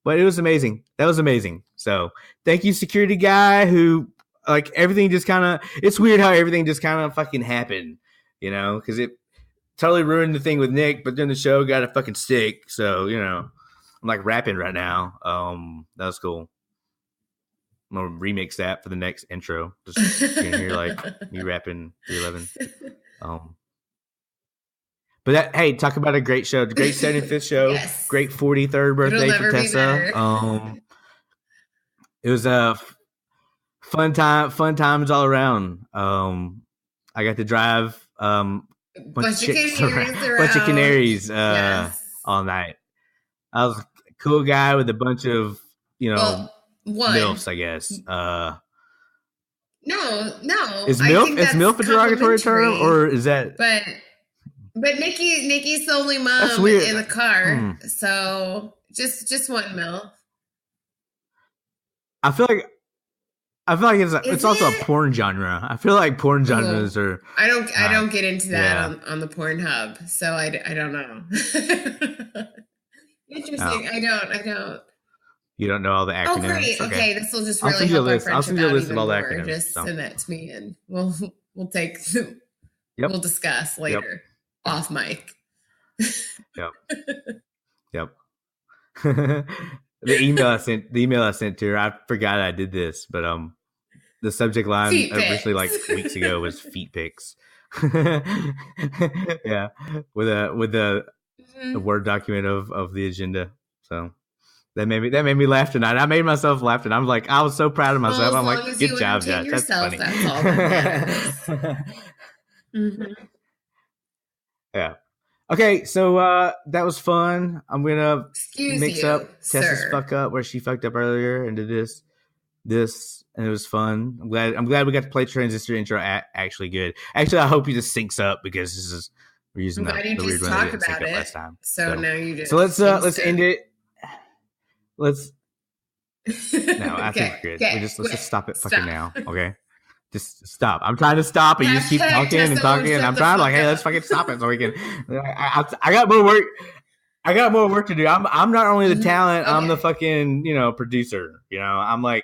But it was amazing. That was amazing. So thank you, security guy, who like everything just kind of. It's weird how everything just kind of fucking happened, because it totally ruined the thing with Nick, but then the show got a fucking stick. So I'm like rapping right now. That was cool. I'm gonna remix that for the next intro. Just you can hear like me rapping 311. But hey, talk about a great show. Great 75th show. Yes. Great 43rd birthday for Tessa. It was a fun times all around. I got to drive bunch of canaries all night. I was a cool guy with a bunch of MILFs, I guess. No. Is MILF a derogatory term, or is that? But Nikki's the only mom in the car, so just one MILF. I feel like it's also a porn genre. I feel like porn genres are. I don't get into that on the Pornhub, so I don't know. Interesting. I don't. You don't know all the acronyms. Oh, great. Okay, this will just really help our friendship. I'll send you a list of all the acronyms. Just send that to me, and we'll take. We'll discuss later off mic. Yep. The email I sent to her, I forgot I did this, but the subject line originally like weeks ago was feet pics. Yeah, with a Word document of the agenda. So that made me laugh tonight. I made myself laugh, and I'm like, I was so proud of myself. I'm like, good job, Josh. That's funny. That's all that matters. Yeah. Okay, so that was fun. I'm gonna mix up Tessa's sir. fuck up where she fucked up earlier into this, and it was fun. I'm glad we got to play transistor intro actually good. Actually, I hope it just syncs up because we're using the weird one that didn't sync up last time. So now you just. So let's end it. No, I think we're good. Okay, Let's just stop it fucking now. Okay. Just stop. I'm trying to stop, and you just keep talking and talking, and I'm trying hey, let's fucking stop it so we can. I got more work. I got more work to do. I'm not only the talent. I'm the fucking producer. I'm like,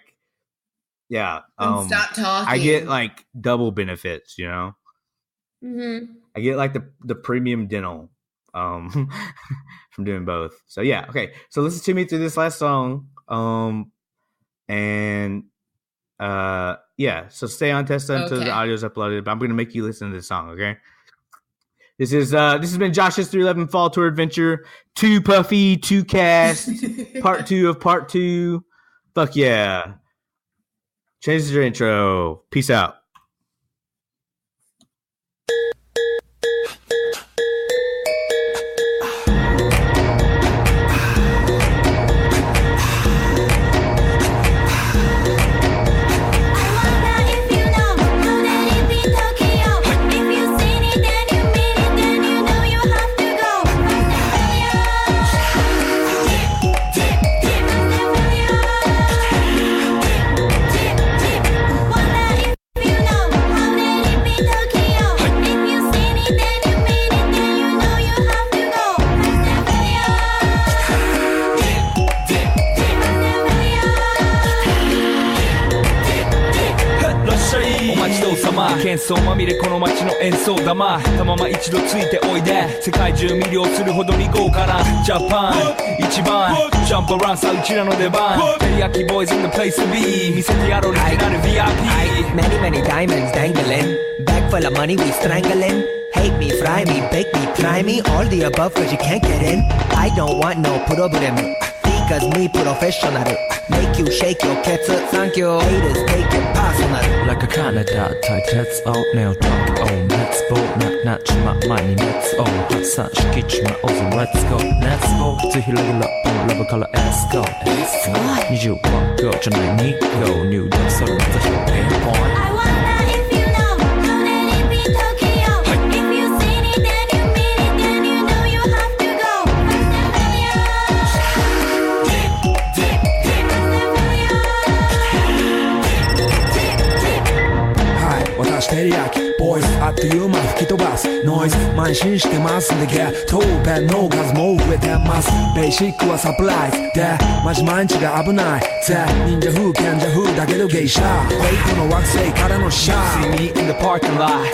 yeah. Stop talking. I get like double benefits. Mm-hmm. I get like the premium dental from doing both. So yeah, okay. So listen to me through this last song. And yeah, so stay on Tessa until the audio is uploaded, but I'm gonna make you listen to this song, okay? This has been Josh's 311 Fall Tour Adventure, 2PUFFY2CAST, part 2 of part 2. Fuck yeah. Change your intro. Peace out.喧騒まみれこの街の演奏玉たまま一度ついておいで世界中魅了するほどに豪華なジャパン一番ジャンプアランさうちらの出番テリヤキボーイズ in the place to be 見せてやろうになる VIP Many many diamonds dangling Bag full of money we strangling Hate me, fry me, bake me, try me All the above cause you can't get in I don't want no problem Because me professional Make you shake your cats Thank you Haters take it personal Like a Canada type that's all nail drunk Oh let's go なっちま前に Let's all 発散しきちまおうぜ Let's go Let's go 靴広げラップのラブから Let's go 20ワットじゃない2 Go 入力それまた表現 Point I wonder if you know How let it be Tokyo If you seen it then you mean it Then you know you have to goはい私テリヤキボーイズあっという間吹き飛ばすノイズ慢心してますんでゲットペンの数も増えてますベーシックはサプライズでマジ毎日が危ないぜ忍者風賢者風だけどゲイシャーウェイトの惑星からのシャー See me in the parking lot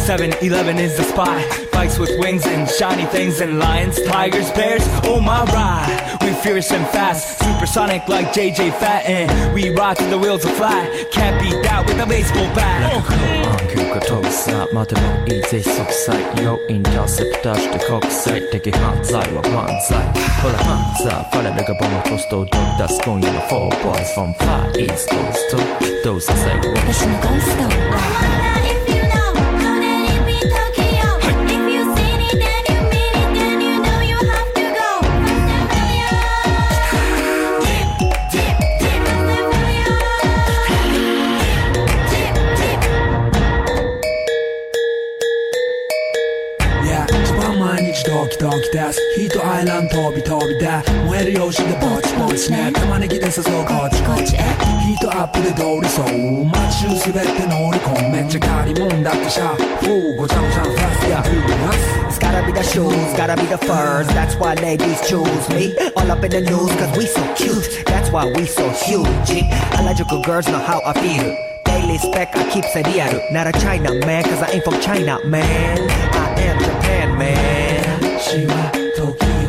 7-Eleven is the spot Bikes with wings and shiny things and lions, tigers, bears, oh my ride We fierce and fast, supersonic like JJ Fatten We ride till the wheels are flat Can't beat that with a baseball bat 休暇飛ぶさ待てもいいぜ即歳よインターセプターして国際的犯罪は万歳ほらハンザーファレルがボムコストを取り出す今夜の4 boys from Far East Coast どうさせる私のゴースト I wonder if you know How let it be Tokyo If you seen it then you mean it Then you know you have to go Yeah 一番毎日ドキドキですヒートアイランド飛び飛びで燃えるようしてぼちぼちね玉ねぎで誘うこっちこっちへヒートアップで通りそう街中すべて乗り込むめっちゃ借りもんだってシャーごちゃごちゃファストや It's gotta be the shoes, gotta be the furs That's why ladies choose me All up in the news cause we so cute That's why we so huge Harajuku girls know how I feel Daily spec I keep it real Not a China man cause I ain't from China man I am Japan man 私は時を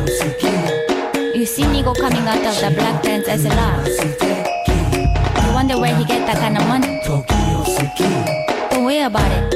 好き You see Nigo coming out of the black pants as a laugh You wonder where he get that kind of money 時を好き Don't worry about it